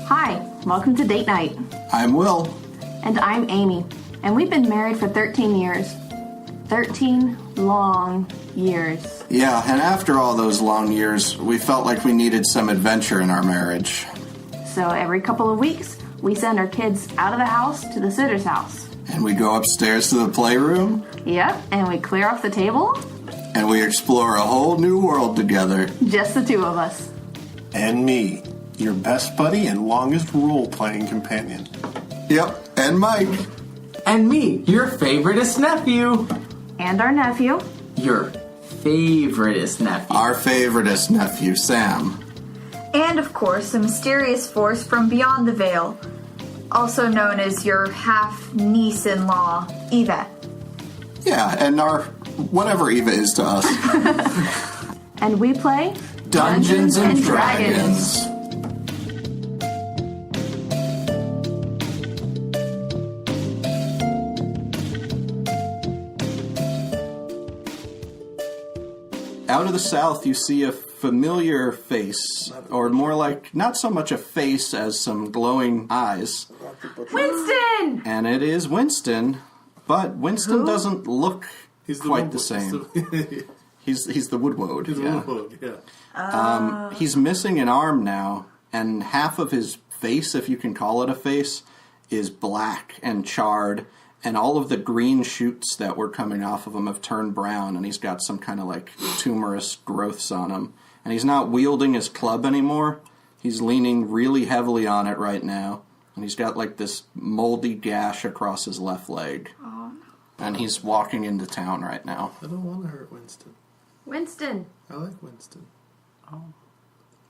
Hi, welcome to Date Night. I'm Will. And I'm Amy. And we've been married for 13 years. 13 long years. Yeah, and after all those long years, we felt like we needed some adventure in our marriage. So every couple of weeks, we send our kids out of the house to the sitter's house. And we go upstairs to the playroom. Yep, and we clear off the table. And we explore a whole new world together. Just the two of us. And me, your best buddy and longest role-playing companion. Yep, and Mike. And me, your favoriteest nephew. And our nephew. Your favoriteest nephew. Our favoriteest nephew, Sam. And, of course, a mysterious force from beyond the veil, also known as your half-niece-in-law, Eva. Yeah, and our whatever Eva is to us. And we play Dungeons and Dragons. Out of the south, you see a familiar face, or more like, not so much a face as some glowing eyes. Winston! And it is Winston, but Winston doesn't look quite the same. He's the woodwode. He's yeah. the woodwode, yeah. He's missing an arm now, and half of his face, if you can call it a face, is black and charred, and all of the green shoots that were coming off of him have turned brown, and he's got some kind of like tumorous growths on him. And he's not wielding his club anymore. He's leaning really heavily on it right now, and he's got like this moldy gash across his left leg. Oh, no. And he's walking into town right now. I don't want to hurt Winston. Winston. I like Winston.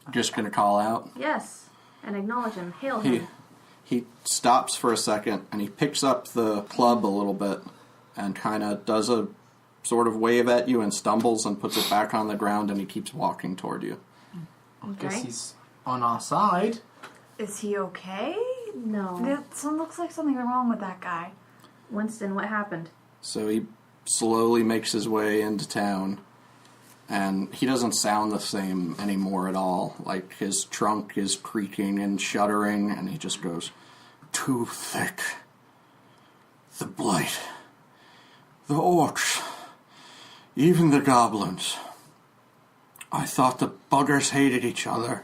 Just gonna call out. Yes. And acknowledge him. Hail him. He stops for a second, and he picks up the club a little bit and kind of does a sort of wave at you and stumbles and puts it back on the ground, and he keeps walking toward you. I guess he's on our side. Is he okay? No. That looks like something wrong with that guy. Winston, what happened? So he slowly makes his way into town, and he doesn't sound the same anymore at all. Like, his trunk is creaking and shuddering, and he just goes, "Too thick. The blight. The orcs. Even the goblins. I thought the buggers hated each other.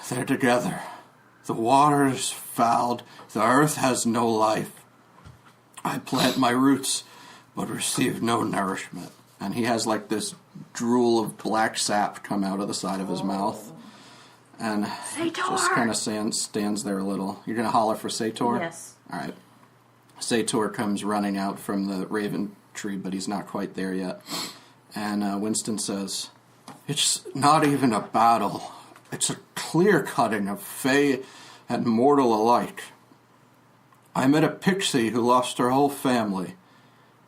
They're together. The water is fouled. The earth has no life. I plant my roots, but receive no nourishment." And he has like this drool of black sap come out of the side of his mouth. And just kind of stands there a little. You're going to holler for Sator? Yes. All right. Sator comes running out from the raven tree, but he's not quite there yet. And Winston says, "It's not even a battle. It's a clear-cutting of Fae and mortal alike. I met a pixie who lost her whole family.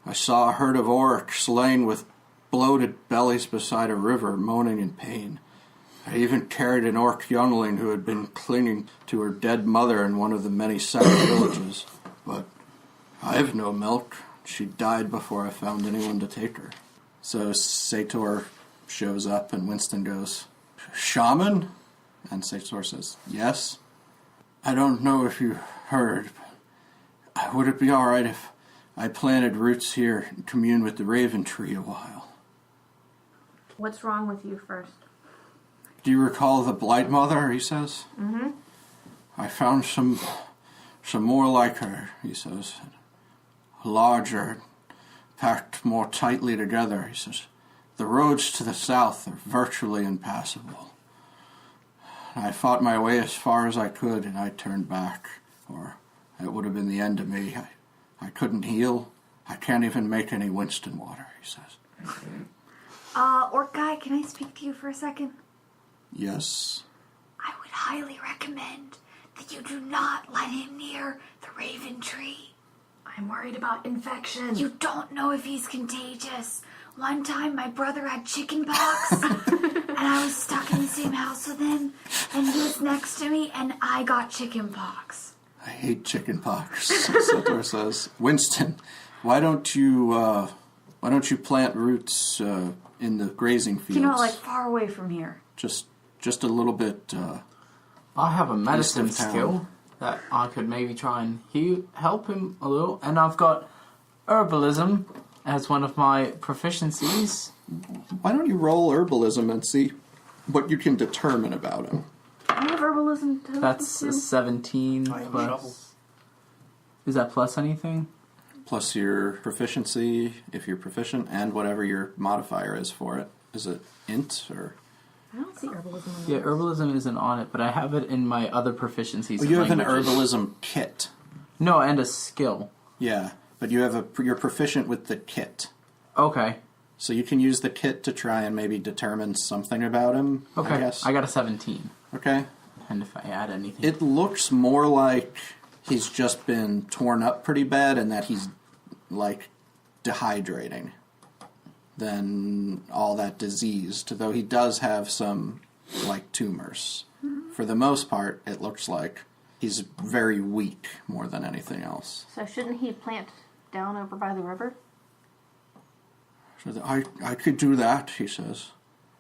I saw a herd of orcs slain with bloated bellies beside a river, moaning in pain. I even carried an orc youngling who had been clinging to her dead mother in one of the many sacked villages. But I have no milk. She died before I found anyone to take her." So Sator shows up, and Winston goes, "Shaman?" And Sator says, "Yes." "I don't know if you heard, but would it be all right if I planted roots here and commune with the raven tree a while?" What's wrong with you first? "Do you recall the blight mother?" he says. Mm-hmm. "I found some more like her," he says. "Larger, packed more tightly together," he says. "The roads to the south are virtually impassable. I fought my way as far as I could, and I turned back, or it would have been the end of me. I couldn't heal. I can't even make any Winston water," he says. Orc guy, can I speak to you for a second? "Yes?" I would highly recommend that you do not let him near the raven tree. I'm worried about infection. You don't know if he's contagious. One time my brother had chicken pox, and I was stuck in the same house with him, and he was next to me, and I got chicken pox. "I hate chicken pox," Sator says. "Winston, why don't you plant roots in the grazing fields? You know, like far away from here. Just a little bit I have a medicine East of town. skill that I could maybe try and help him a little. And I've got herbalism as one of my proficiencies. Why don't you roll herbalism and see what you can determine about him? I have herbalism too. That's a 17 I have plus. trouble. Is that plus anything? Plus your proficiency, if you're proficient, and whatever your modifier is for it. Is it int or? I don't see herbalism on Yeah, this. herbalism isn't on it, but I have it in my other proficiencies. Well, in you have an languages. herbalism kit. No, and a skill. Yeah, but you're proficient with the kit. Okay. So you can use the kit to try and maybe determine something about him, Okay. I guess. I got a 17. Okay. And if I add anything. It looks more like he's just been torn up pretty bad and that he's, like, dehydrating than all that diseased, though he does have some, like, tumors. For the most part, it looks like he's very weak more than anything else. So shouldn't he plant down over by the river? So I could do that, he says.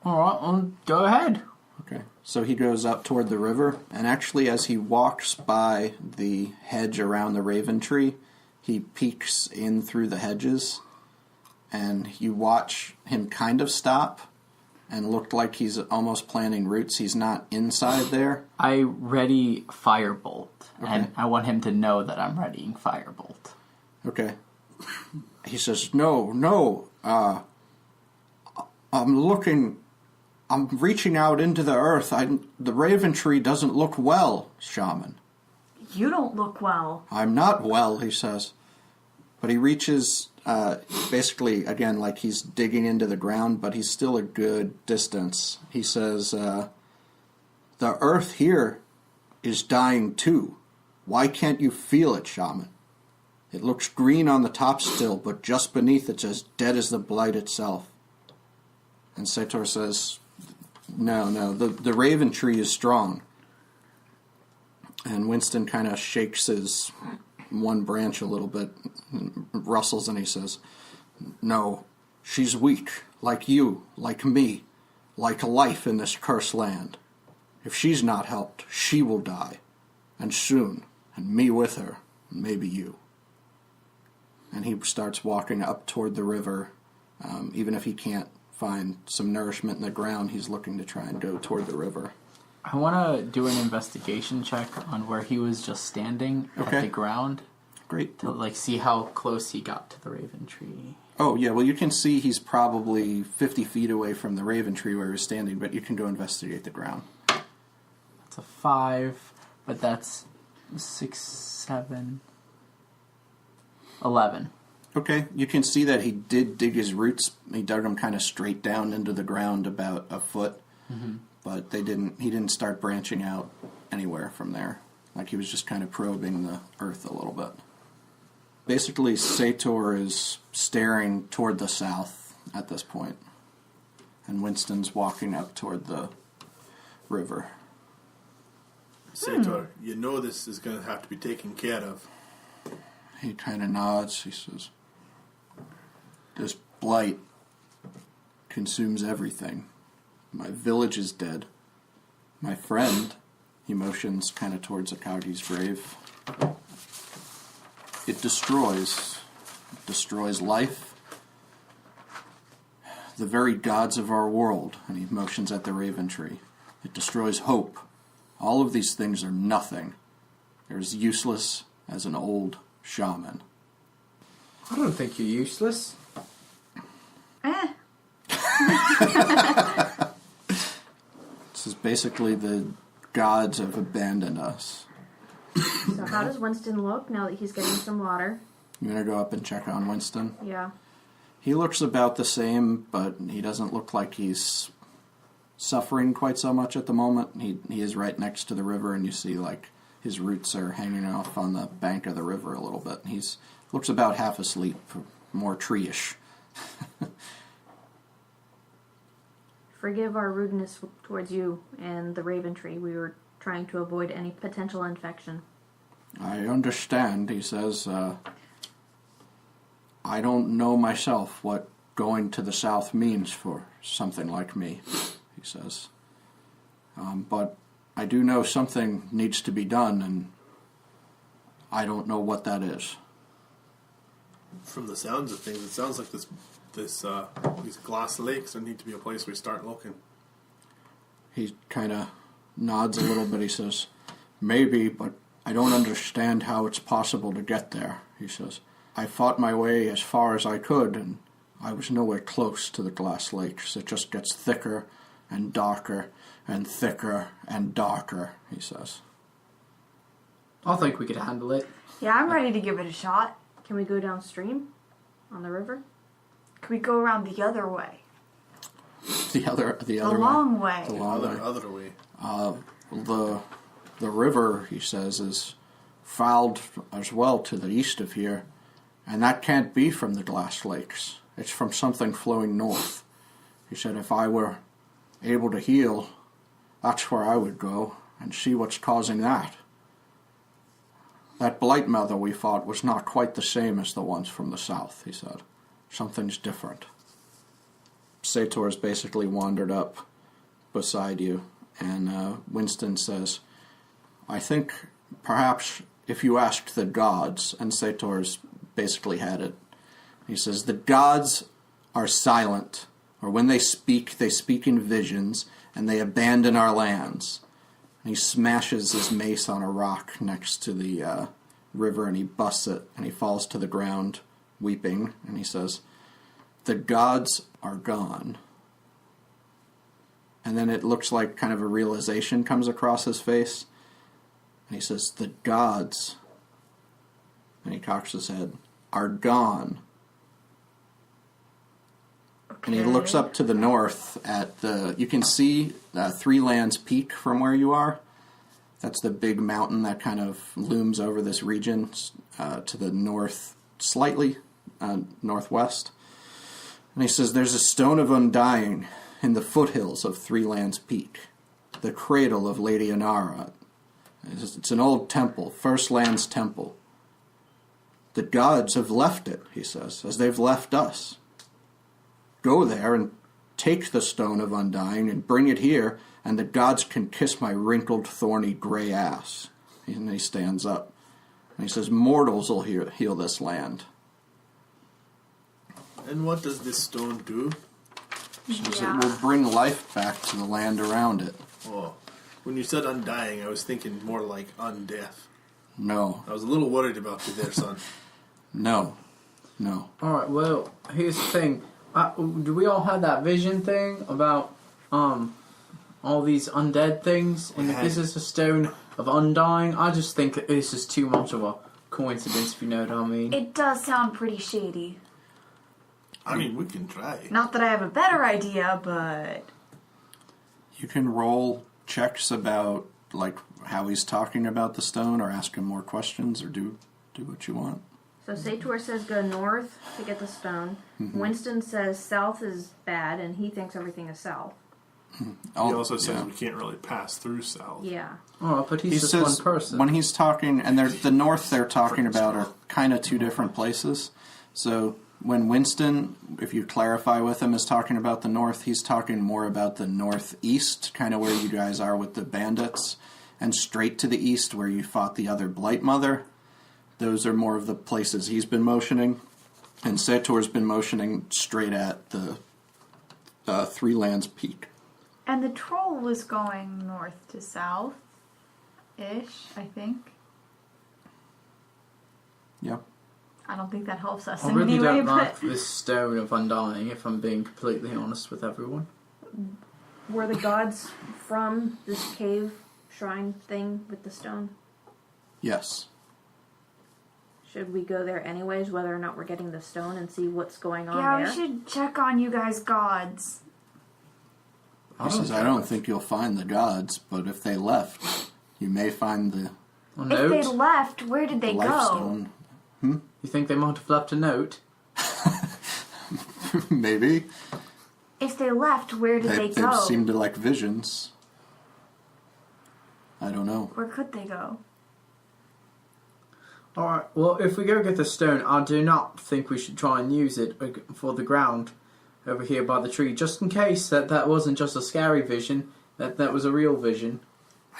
Alright, well, go ahead. Okay. So he goes up toward the river, and actually as he walks by the hedge around the raven tree, he peeks in through the hedges, and you watch him kind of stop and look like he's almost planting roots. He's not inside there. I ready Firebolt. Okay. And I want him to know that I'm readying Firebolt. Okay. He says, no, I'm reaching out into the earth. The raven tree doesn't look well, shaman. You don't look well. I'm not well, he says. But he reaches, basically, again, like he's digging into the ground, but he's still a good distance. He says, the earth here is dying too. Why can't you feel it, shaman? It looks green on the top still, but just beneath it's as dead as the blight itself. And Sator says, no, the raven tree is strong. And Winston kind of shakes his one branch a little bit, rustles, and he says, no, she's weak, like you, like me, like a life in this cursed land. If she's not helped, she will die, and soon, and me with her, and maybe you. And he starts walking up toward the river. Even if he can't find some nourishment in the ground, he's looking to try and go toward the river. I want to do an investigation check on where he was just standing Okay. at the ground Great. to like see how close he got to the raven tree. Oh, yeah, well, you can see he's probably 50 feet away from the raven tree where he was standing, but you can go investigate the ground. That's a 5, but that's 6, 7, 11. Okay, you can see that he did dig his roots. He dug them kind of straight down into the ground about a foot, but he didn't start branching out anywhere from there. Like he was just kind of probing the earth a little bit. Basically, Sator is staring toward the south at this point, and Winston's walking up toward the river. Sator, you know this is going to have to be taken care of. He kind of nods. He says, this blight consumes everything. My village is dead. My friend, he motions kind of towards Akagi's grave. It destroys life, the very gods of our world, and he motions at the raven tree. It destroys hope. All of these things are nothing. They're as useless as an old shaman. I don't think you're useless. This is basically the gods have abandoned us. So how does Winston look now that he's getting some water? You want to go up and check on Winston? Yeah. He looks about the same, but he doesn't look like he's suffering quite so much at the moment. He is right next to the river, and you see like his roots are hanging off on the bank of the river a little bit. He's looks about half asleep, more tree-ish. Forgive our rudeness towards you and the raven tree. We were trying to avoid any potential infection. I understand, he says. I don't know myself what going to the south means for something like me, he says. But I do know something needs to be done, and I don't know what that is. From the sounds of things, it sounds like these glass lakes there need to be a place we start looking. He kind of nods a little bit. He says, maybe, but I don't understand how it's possible to get there, he says. I fought my way as far as I could, and I was nowhere close to the glass lakes. It just gets thicker and darker and thicker and darker, he says. I think we could handle it. Yeah, I'm ready to give it a shot. Can we go downstream on the river? Can we go around the other way? The other The way. long way. The long way. Other way. The river, he says, is fouled as well to the east of here, and that can't be from the glass lakes. It's from something flowing north. He said if I were able to heal, that's where I would go and see what's causing that. That blight mother we fought was not quite the same as the ones from the south, he said. Something's different. Sator's basically wandered up beside you, and Winston says, I think perhaps if you asked the gods, and Sator's basically had it, he says, the gods are silent, or when they speak in visions, and they abandon our lands. And he smashes his mace on a rock next to the river, and he busts it, and he falls to the ground, weeping, and he says, the gods are gone. And then it looks like kind of a realization comes across his face, and he says, the gods, and he cocks his head, are gone. And he looks up to the north at you can see Three Lands Peak from where you are. That's the big mountain that kind of looms over this region to the north, slightly northwest. And he says, there's a stone of undying in the foothills of Three Lands Peak, the cradle of Lady Inara. It's an old temple, First Land's temple. The gods have left it, he says, as they've left us. Go there and take the stone of undying and bring it here, and the gods can kiss my wrinkled, thorny, gray ass. And he stands up. And he says, mortals will heal this land. And what does this stone do? He says it will bring life back to the land around it. Oh, when you said undying, I was thinking more like undeath. No. I was a little worried about you there, son. No. Alright, well, here's the thing. Do we all have that vision thing about all these undead things? And if this is a stone of undying, I just think this is too much of a coincidence, if you know what I mean. It does sound pretty shady. I mean, we can try. Not that I have a better idea, but... You can roll checks about, like, how he's talking about the stone, or ask him more questions, or do what you want. So Sator says go north to get the stone. Mm-hmm. Winston says south is bad, and he thinks everything is south. He also says we can't really pass through south. Yeah. Oh, but he's He just says one person. when he's talking, and the north they're talking about are kind of two different places. So when Winston, if you clarify with him, is talking about the north, he's talking more about the northeast, kind of where you guys are with the bandits, and straight to the east where you fought the other Blight Mother. Those are more of the places he's been motioning, and Sator's been motioning straight at the Three Lands Peak. And the troll was going north to south-ish, I think. Yep. I don't think that helps us I in really any way, don't but... like this stone of undying, if I'm being completely honest with everyone. Were the gods from this cave shrine thing with the stone? Yes. Should we go there anyways, whether or not we're getting the stone, and see what's going on Yeah, there? we should check on you guys' gods. He says, I don't think you'll find the gods, but if they left, you may find the A If note? they left, where did they life go? stone. You think they might have left a note? Maybe. If they left, where did they They go? seem to like visions. I don't know. Where could they go? Alright, well, if we go get the stone, I do not think we should try and use it for the ground over here by the tree, just in case that wasn't just a scary vision, that was a real vision.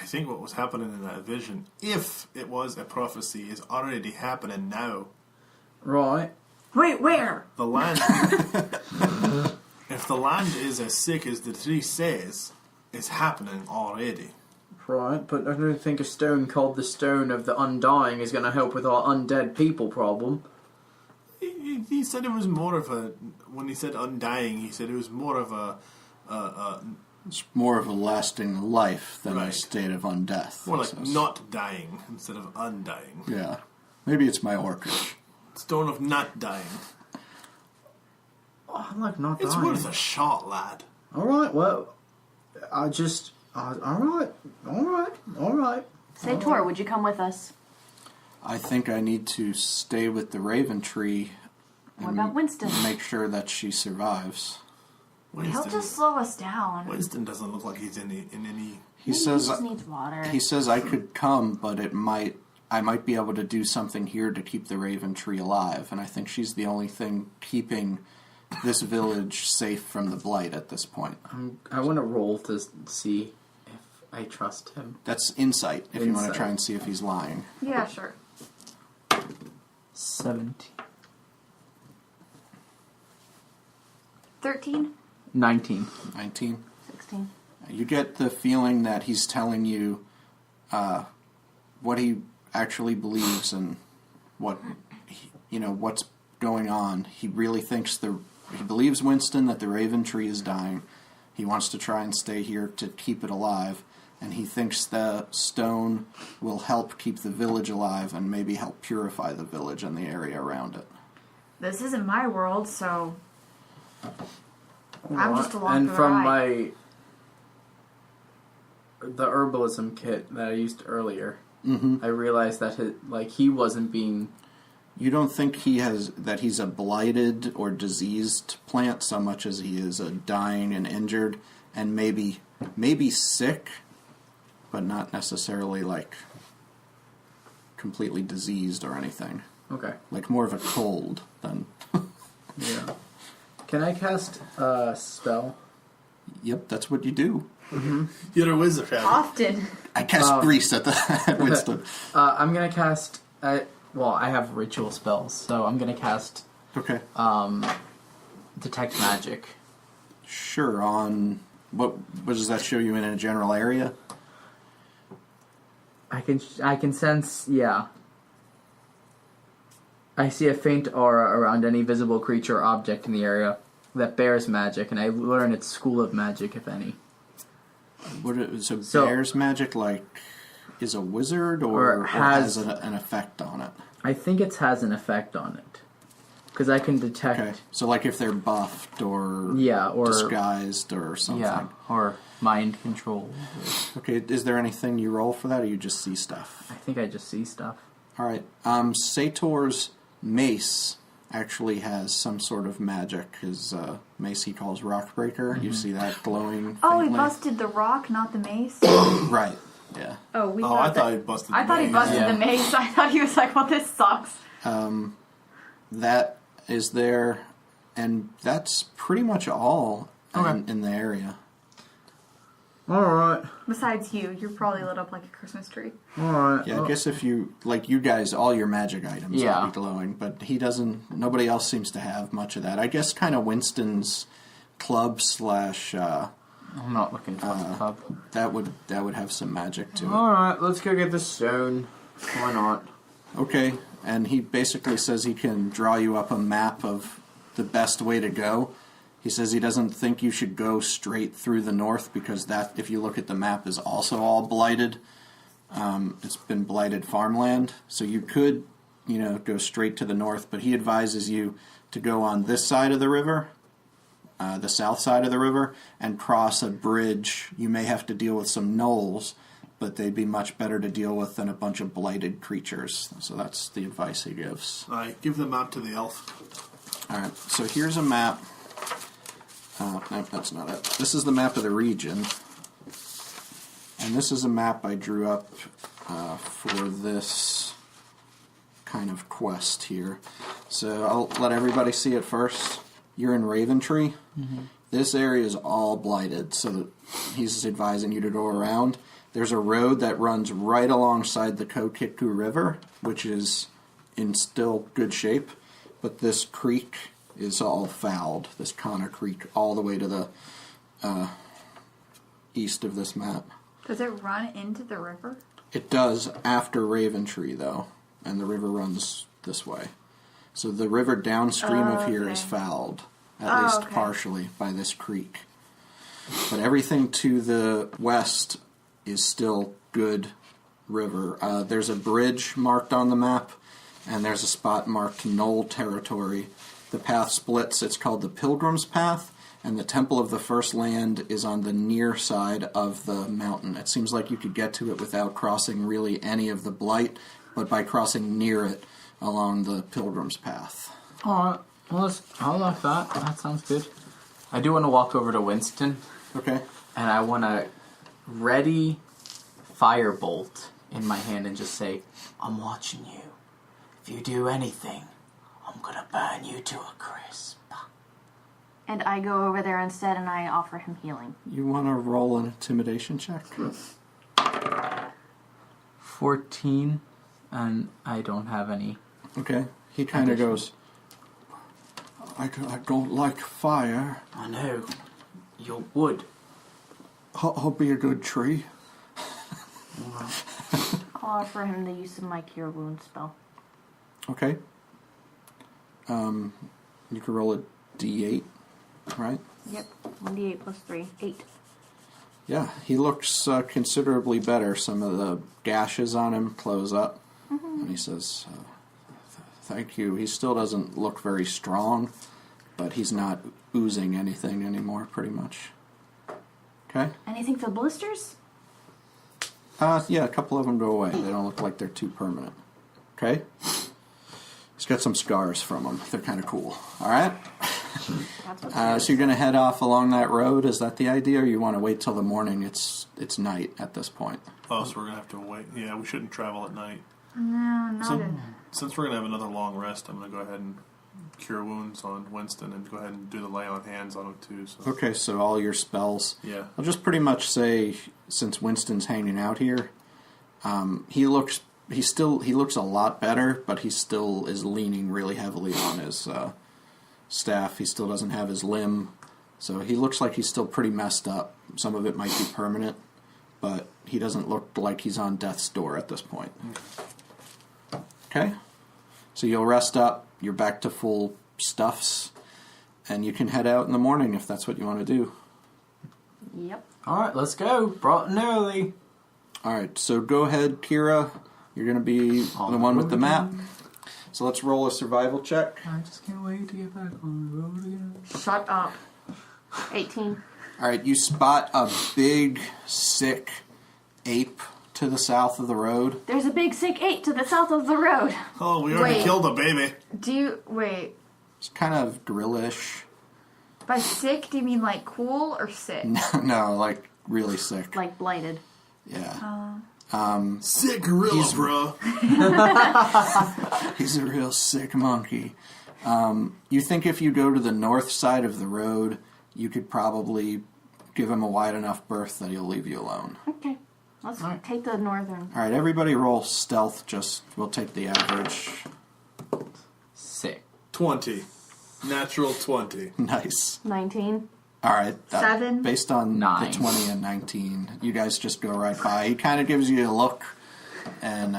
I think what was happening in that vision, if it was a prophecy, is already happening now. Right. Wait, where? The land... if the land is as sick as the tree says, it's happening already. Right, but I don't think a stone called the Stone of the Undying is going to help with our undead people problem. He said it was more of a... When he said undying, he said it was more of a It's more of a lasting life than a Right. state of undeath. more he like says. not dying instead of undying. Yeah. Maybe it's my orcish. Stone of not dying. Oh, I like not It's dying. worth a shot, lad. Alright, well, I just... alright. Sator, would you come with us? I think I need to stay with the Raven Tree What about Winston? make sure that she survives. He'll just slow us down. Winston doesn't look like he's in any... He Maybe says he just needs water. he says I could come, but I might be able to do something here to keep the Raven Tree alive, and I think she's the only thing keeping this village safe from the blight at this point. I want to roll to see if I trust him. That's insight, if you want to Insight. try and see if he's lying. Yeah, sure. 17. 13? 19. 19. 16. You get the feeling that he's telling you what he actually believes and what's going on. He really thinks he believes Winston that the Raven Tree is dying. He wants to try and stay here to keep it alive, and he thinks the stone will help keep the village alive and maybe help purify the village and the area around it. This isn't my world, so I'm just along And for the from ride. the herbalism kit that I used earlier, I realized that he wasn't being... You don't think that he's a blighted or diseased plant so much as he is a dying and injured and maybe sick, but not necessarily like completely diseased or anything. Okay. Like more of a cold than... Yeah. Can I cast a spell? Yep, that's what you do. You're a wizard, Harry. Often. I cast grease at Winston. I'm going to cast... I have ritual spells, so I'm going to cast Okay. Detect Magic. Sure, on... What does that show you in a general area? I can sense, yeah. I see a faint aura around any visible creature or object in the area that bears magic, and I learn its school of magic, if any. So bear's magic, like, is a wizard or has an effect on it? I think it has an effect on it. Because I can detect... Okay, so like if they're buffed or or disguised or something. Yeah, or mind control. Okay, is there anything you roll for that, or you just see stuff? I think I just see stuff. All right. Sator's mace actually has some sort of magic. His mace he calls Rockbreaker. You see that glowing Oh, he faintly? busted the rock, not the mace? Right, yeah. Oh, we Oh, thought I that... thought he busted I thought he the busted Yeah. the mace. I thought he was like, well, this sucks. That is there, and that's pretty much all in the area. Alright, Besides you, you're probably lit up like a Christmas tree. alright. Yeah, I guess if you guys, all your magic items Yeah. will be glowing, but he doesn't. Nobody else seems to have much of that. I guess kind of Winston's club / I'm not looking for the club. that would have some magic to it. Alright, let's go get the stone. Why not? Okay, and he basically says he can draw you up a map of the best way to go. He says he doesn't think you should go straight through the north because that, if you look at the map, is also all blighted. It's been blighted farmland, so you could, go straight to the north, but he advises you to go on this side of the river, the south side of the river, and cross a bridge. You may have to deal with some gnolls, but they'd be much better to deal with than a bunch of blighted creatures. So that's the advice he gives. Alright, give the map to the elf. Alright, so here's a map. No, that's not it. This is the map of the region. And this is a map I drew up for this kind of quest here. So I'll let everybody see it first. You're in Raven Tree. This area is all blighted, so that he's advising you to go around. There's a road that runs right alongside the Kokiku River, which is in still good shape, but this creek is all fouled, this Kana Creek, all the way to the east of this map. Does it run into the river? It does after Raven Tree, though, and the river runs this way. So the river downstream of here is fouled, at least partially, by this creek. But everything to the west is still good river. There's a bridge marked on the map, and there's a spot marked Knoll Territory. The path splits. It's called the Pilgrim's Path, and the Temple of the First Land is on the near side of the mountain. It seems like you could get to it without crossing really any of the blight, but by crossing near it along the Pilgrim's Path. Alright, well, I like that. That sounds good. I do want to walk over to Winston, Okay. and I want to ready firebolt in my hand and just say, I'm watching you. If you do anything, I'm going to burn you to a crisp. And I go over there instead and I offer him healing. You want to roll an intimidation check? 14, and I don't have any. Okay. He kind of goes, I don't like fire. I know. Your wood. I'll be a good tree. I'll offer him the use of my Cure Wounds spell. Okay. You can roll a d8, right? Yep. 1d8 plus 3. 8. Yeah, he looks considerably better. Some of the gashes on him close up. And he says, thank you. He still doesn't look very strong, but he's not oozing anything anymore, pretty much. Okay? Anything for blisters? Yeah, a couple of them go away. They don't look like they're too permanent. Okay? He's got some scars from them. They're kind of cool. All right? That's what So you're going to head off along that road? Is that the idea, or you want to wait till the morning? It's night at this point. Oh, so we're going to have to wait. Yeah, we shouldn't travel at night. No, not So, it. since we're going to have another long rest, I'm going to go ahead and cure wounds on Winston and go ahead and do the lay on hands on him too. So. Okay, so all your spells. Yeah. I'll just pretty much say, since Winston's hanging out here, he looks a lot better, but he still is leaning really heavily on his staff. He still doesn't have his limb, so he looks like he's still pretty messed up. Some of it might be permanent, but he doesn't look like he's on death's door at this point. Okay? So you'll rest up, you're back to full stuffs, and you can head out in the morning if that's what you want to do. Yep. Alright, let's go. Bright and early. Alright, so go ahead, Keira. You're going to be the one with the map. So let's roll a survival check. I just can't wait to get back on the road again. Shut up. 18. Alright, you spot a big, sick ape to the south of the road. There's a big sick ape to the south of the road. Oh, we already Wait. killed a baby. Wait, It's kind of grillish. by sick, do you mean like cool or sick? No, like really sick. Like blighted. Yeah. Sick gorilla, bro. He's a real sick monkey. You think if you go to the north side of the road, you could probably give him a wide enough berth that he'll leave you alone. Okay. Let's take the northern. Alright, everybody roll stealth, we'll take the average. Sick. 20. Natural 20. Nice. 19. Alright. 7. Based on 9. the 20 and 19, you guys just go right by. He kind of gives you a look, and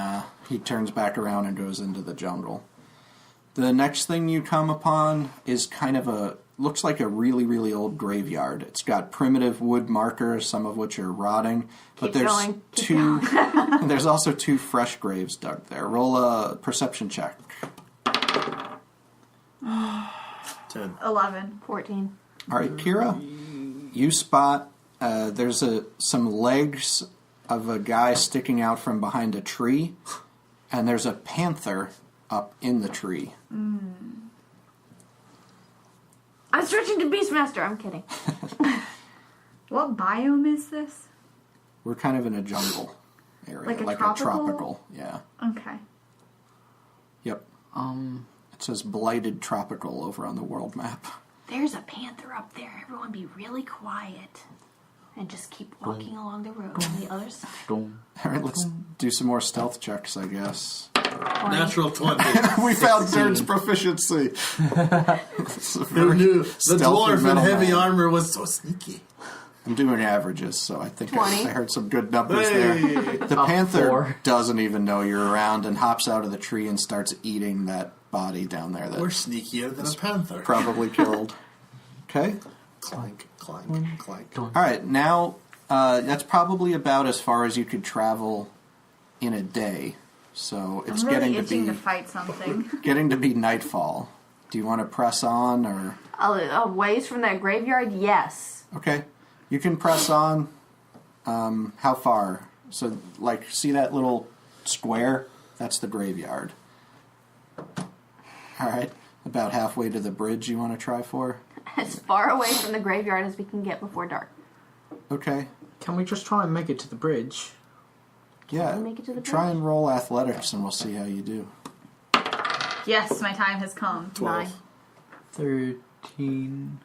he turns back around and goes into the jungle. The next thing you come upon is kind of looks like a really, really old graveyard. It's got primitive wood markers, some of which are rotting, but Keep there's going. Keep there's also 2 fresh graves dug there. Roll a perception check. 10. 11. 14. All right, Keira, you spot there's some legs of a guy sticking out from behind a tree, and there's a panther up in the tree. I'm switching to Beastmaster. I'm kidding. What biome is this? We're kind of in a jungle area, Like a tropical? Yeah. Okay. Yep. It says blighted tropical over on the world map. There's a panther up there. Everyone be really quiet. And just keep walking along the road on the other side. All right, let's do some more stealth checks, I guess. 20. Natural 20. We found Durn's proficiency. Who knew the dwarf in heavy armor was so sneaky? I'm doing averages, so I think 20. I heard some good numbers there. The panther 4. doesn't even know you're around and hops out of the tree and starts eating that body down there that We're sneakier than a panther. probably killed. Okay? Clank, clank, clank. All right, now that's probably about as far as you could travel in a day. So it's I'm really getting to itching be to fight something. getting to be nightfall. Do you want to press on or A ways from that graveyard, yes. okay? You can press on. How far? So like see that little square? That's the graveyard. All right. About halfway to the bridge you want to try for? As far away from the graveyard as we can get before dark. Okay. Can we just try and make it to the bridge? Yeah. we make it to the Try bridge? and roll athletics and we'll see how you do. Yes, my time has come. 12. 13,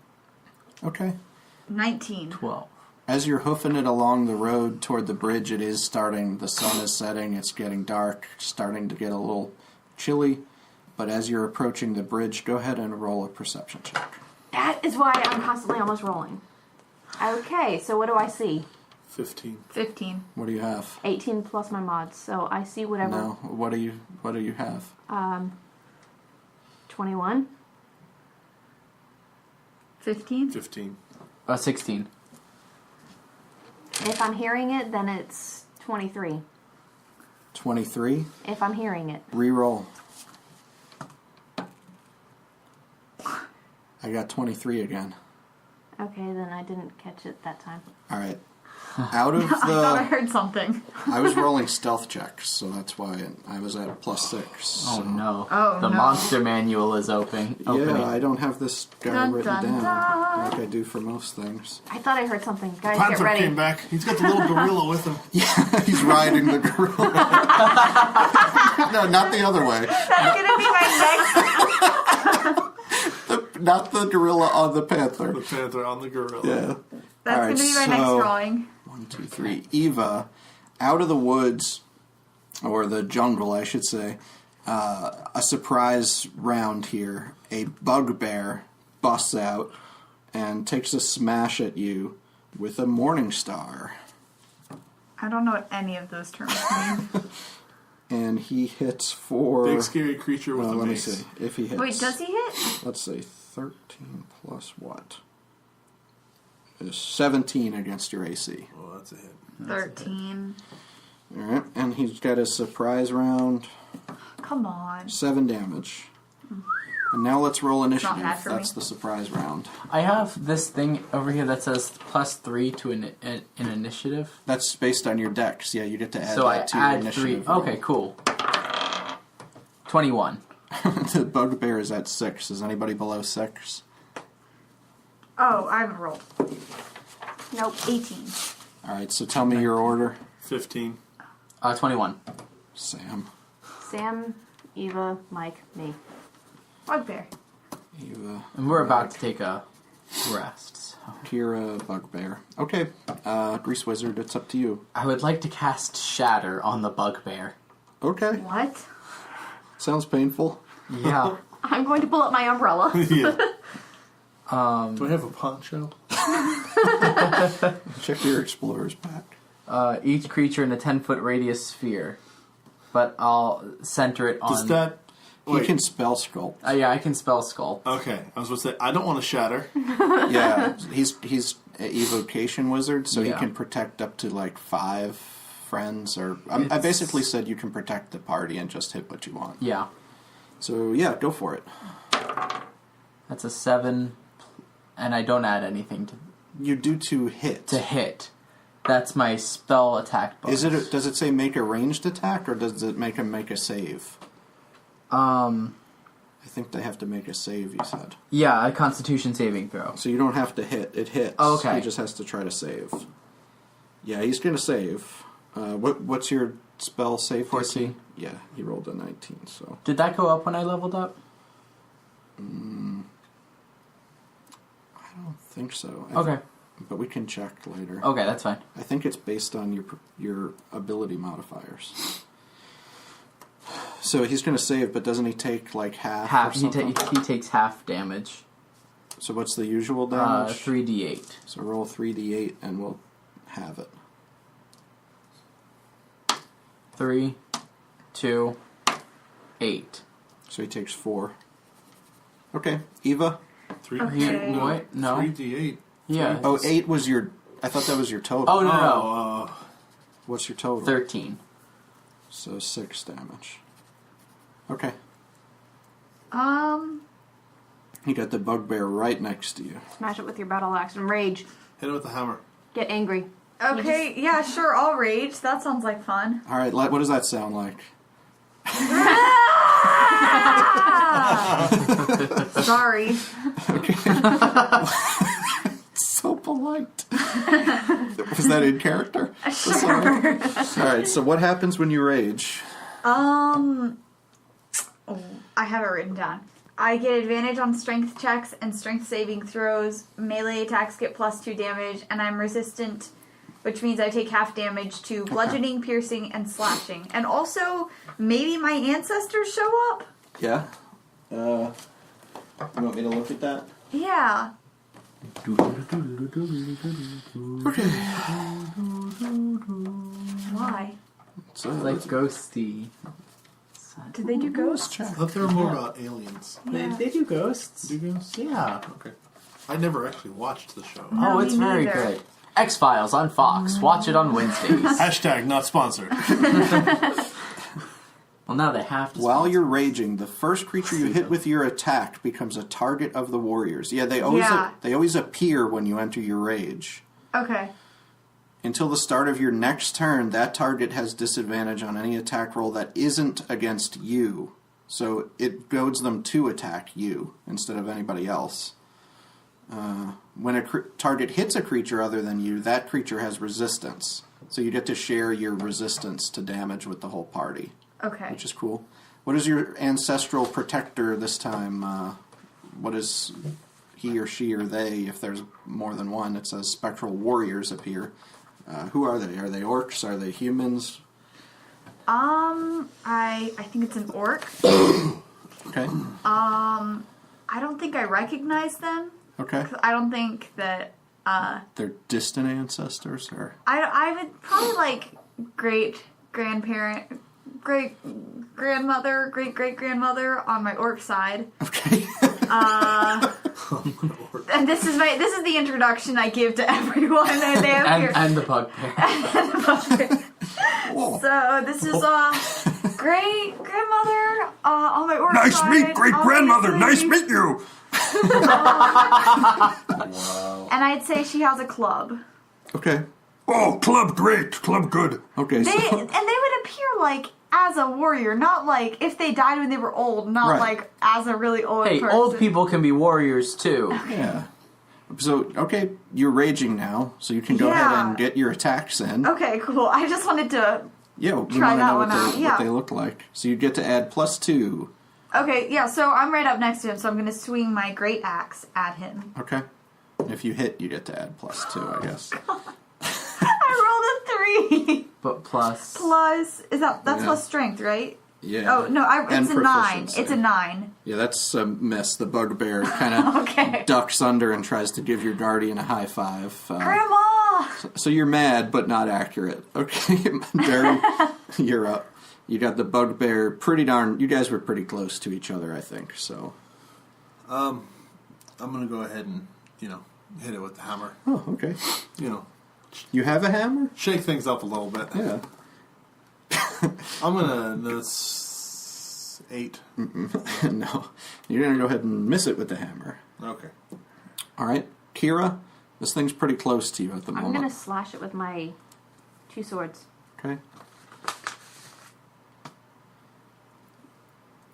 Okay. 19. 12. As you're hoofing it along the road toward the bridge, it is starting, the sun is setting, it's getting dark, starting to get a little chilly. But as you're approaching the bridge, go ahead and roll a perception check. That is why I'm constantly almost rolling. Okay, so what do I see? 15. 15. What do you have? 18 plus my mods, so I see whatever. No. What do you have? 21. 15? 15. 16. If I'm hearing it, then it's 23. 23. If I'm hearing it. Reroll. I got 23 again. Okay, then I didn't catch it that time. All right. Out of I thought I the, heard something. I was rolling stealth checks, so that's why I was at +6. Oh so. no. Oh, the no. monster manual is opening. Yeah, I don't have this guy Dun, written dun, down dun. like I do for most things. I thought I heard something. Guys, get Panther ready. came back. He's got the little gorilla with him. Yeah, he's riding the gorilla. No, not the other way. That's gonna be my next. Not the gorilla on the panther. The panther on the gorilla. Yeah. That's All right, gonna be my next so- drawing. 1, 2, 3. Eva, out of the woods, or the jungle, I should say, a surprise round here. A bugbear busts out and takes a smash at you with a morning star. I don't know what any of those terms mean. And he hits for... Big scary creature with a let me mace. see. If he hits... Wait, does he hit? Let's see. 13 plus what? Is 17 against your AC. Oh, that's a hit. 13. Alright, and he's got his surprise round. Come on. 7 damage. And now let's roll initiative. bad for That's me. the surprise round. I have this thing over here that says +3 to an initiative. That's based on your dex. Yeah, you get to add So I that to your add 3. initiative. roll. Okay, cool. 21. The bugbear is at 6. Is anybody below 6? Oh, I haven't rolled. Nope. 18. Alright, so tell me your order. 15. 21. Sam, Sam, Eva, Mike, me. Bugbear. Eva, And we're about to take a rest. So. Keira, bugbear. Okay, Grease Wizard, it's up to you. I would like to cast Shatter on the bugbear. Okay, What? sounds painful. Yeah. I'm going to pull up my umbrella. Yeah. Do I have a poncho? Check your explorer's pack. Each creature in a 10-foot radius sphere. But I'll center it on... Does that... He Wait. can spell sculpt. yeah, I can spell skull. Okay, I was going to say, I don't want to shatter. Yeah, he's an evocation wizard, so Yeah. he can protect up to like 5 friends. Or I It's- basically said you can protect the party and just hit what you want. Yeah. So yeah, go for it. That's a 7, and I don't add anything You do to hit. to hit. That's my spell attack bonus. Is it? Does it say make a ranged attack, or does it make him make a save? I think they have to make a save. You said. Yeah, a Constitution saving throw. So you don't have to hit. It hits. Oh, okay. He just has to try to save. Yeah, he's gonna save. What's your spell save? 14. DC? Yeah, he rolled a 19. So Did that go up when I leveled up? I don't think so. Okay. but we can check later. Okay, that's fine. I think it's based on your ability modifiers. So he's going to save, but doesn't he take like half? Half. Or He something? takes half damage. So what's the usual damage? 3d8. So roll 3d8 and we'll have it. 3, 2, 8. So he takes 4. Okay, Eva. Okay. What? No. 3d8. Yeah. Oh, 8 was your... I thought that was your total. Oh, no. What's your total? 13. So 6 damage. Okay. You got the bugbear right next to you. Smash it with your battle axe and rage. Hit it with the hammer. Get angry. Okay, yeah, sure, I'll rage. That sounds like fun. All right, what does that sound like? Sorry. So polite. Was that in character? Sure. All right, so what happens when you rage? I have it written down. I get advantage on strength checks and strength saving throws. Melee attacks get +2 damage, and I'm resistant, which means I take half damage to bludgeoning, piercing, and slashing. And also, maybe my ancestors show up? Yeah. You want me to look at that? Yeah. Okay. Why? So Like ghosty. Did they do ghosts? check. I thought they were more about aliens. Yeah. They do ghosts. Do you guys? Yeah. Okay. I never actually watched the show. No, Oh, it's me very neither. good. X-Files on Fox. Watch it on Wednesdays. Hashtag not sponsored. Well, now they have to. While you're raging, the first creature you hit with your attack becomes a target of the warriors. Yeah, they always appear when you enter your rage. Okay. Until the start of your next turn, that target has disadvantage on any attack roll that isn't against you. So it goads them to attack you instead of anybody else. When a target hits a creature other than you, that creature has resistance. So you get to share your resistance to damage with the whole party, Okay. which is cool. What is your ancestral protector this time? What is he or she or they? If there's more than one, it says spectral warriors appear. Who are they? Are they orcs? Are they humans? I think it's an orc. Okay. I don't think I recognize them. Okay. I don't think that, They're distant ancestors, or I would probably like great-grandparent, great-grandmother, great-great-grandmother on my orc side. okay. And this is the introduction I give to everyone that they appear. and the bugbear. Whoa. So this is great grandmother on my orc Nice side. meet, great grandmother. Nice obviously. meet you. And I'd say she has a club. Okay. Oh, club great, club good. Okay. And they would appear like as a warrior, not like if they died when they were old, not Right. like as a really old Hey, person. old people can be warriors too. Yeah. So, okay, you're raging now, so you can go ahead Yeah. and get your attacks in. Okay, cool. I just wanted to. Yeah, you Try want to that know one out, what yeah. they look like. So you get to add +2. Okay, yeah. So I'm right up next to him, so I'm going to swing my great axe at him. Okay. And if you hit, you get to add +2, I guess. I rolled a 3 But plus. plus. That's Yeah. plus strength, right? Yeah. Oh no, And it's a 9. proficiency. It's a 9. Yeah, that's a miss. The bugbear kind of Okay. ducks under and tries to give your guardian a high five. Grandma. So you're mad, but not accurate. Okay, Durn, you're up. You got the bugbear pretty darn... You guys were pretty close to each other, I think, so... I'm gonna go ahead and hit it with the hammer. Oh, okay. You You have a hammer? shake things up a little bit. Yeah. I'm gonna. That's 8. No. You're going to go ahead and miss it with the hammer. Okay. All right. Keira, this thing's pretty close to you at the I'm moment. gonna slash it with my 2 swords. Okay.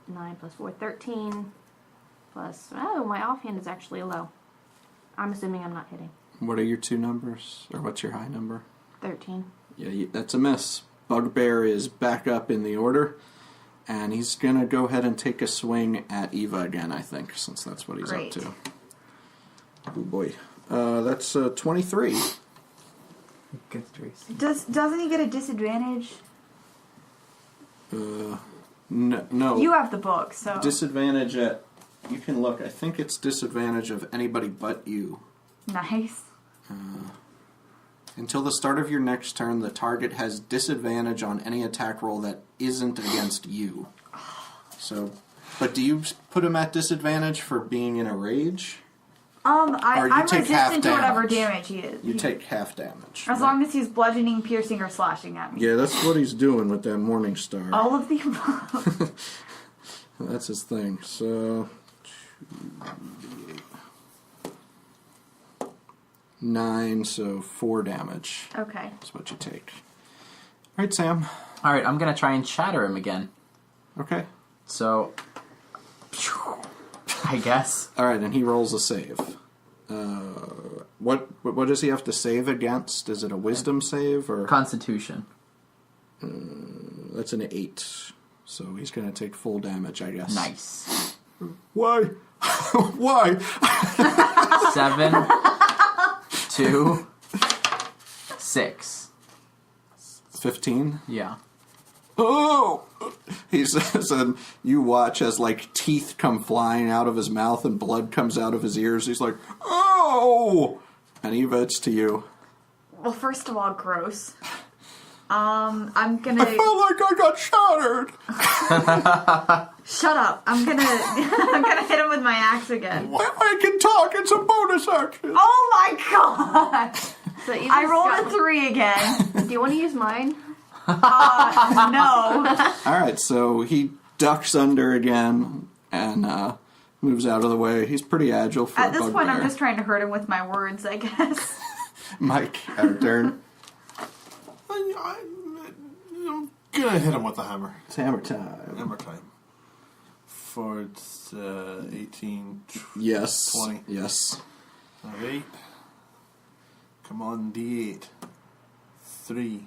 9 plus 4, 13. Plus, oh, my offhand is actually a low. I'm assuming I'm not hitting. What are your 2 numbers? Or what's your high number? 13. Yeah, that's a miss. Bugbear is back up in the order. And he's going to go ahead and take a swing at Eva again, I think, since that's what he's Great. up to. Oh, boy. That's 23. Good Tracy. Doesn't he get a disadvantage? No. You have the book, so Disadvantage at... You can look. I think it's disadvantage of anybody but you. nice. Until the start of your next turn, the target has disadvantage on any attack roll that isn't against you. So, but do you put him at disadvantage for being in a rage? Or you I'm take half resistant to whatever damage. damage he is. You take half damage. As long as he's bludgeoning, piercing, or slashing at me. Yeah, that's what he's doing with that Morning Star. All of the above. That's his thing. So, 9, so 4 damage. Okay. That's what you take. All right, Sam. All right, I'm gonna try and shatter him again. Okay. So, I guess. All right, and he rolls a save. What does he have to save against? Is it a Wisdom save or Constitution. that's an 8? So he's going to take full damage, I guess. Nice. Why? Why? 7, 2, 6. 15. Yeah. Oh! He says, and you watch as, like, teeth come flying out of his mouth and blood comes out of his ears. He's like, oh! And Eva, it's to you. Well, first of all, gross. I'm gonna... I felt like I got shattered! Shut up. I'm gonna hit him with my axe again. I can talk, it's a bonus action! Oh my god! So Eva's I rolled got- a 3 again. Do you want to use mine? No. Alright, so he ducks under again and moves out of the way. He's pretty agile for At a this bugbear. point, I'm just trying to hurt him with my words, I guess. Mike, Durn. I'm gonna hit him with the hammer. It's hammer time. Hammer time. For 18, Yes. 20. Yes. Alright. Come on, D8. 3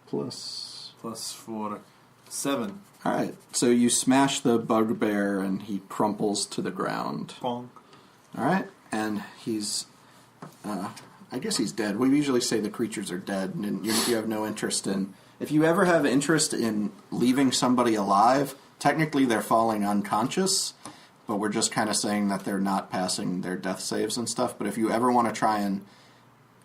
Plus. plus 4, 7. Alright, so you smash the bugbear and he crumples to the ground. Pong. Alright, and he's... I guess he's dead. We usually say the creatures are dead, and you have no interest in... If you ever have interest in leaving somebody alive, technically they're falling unconscious, but we're just kind of saying that they're not passing their death saves and stuff. But if you ever want to try and,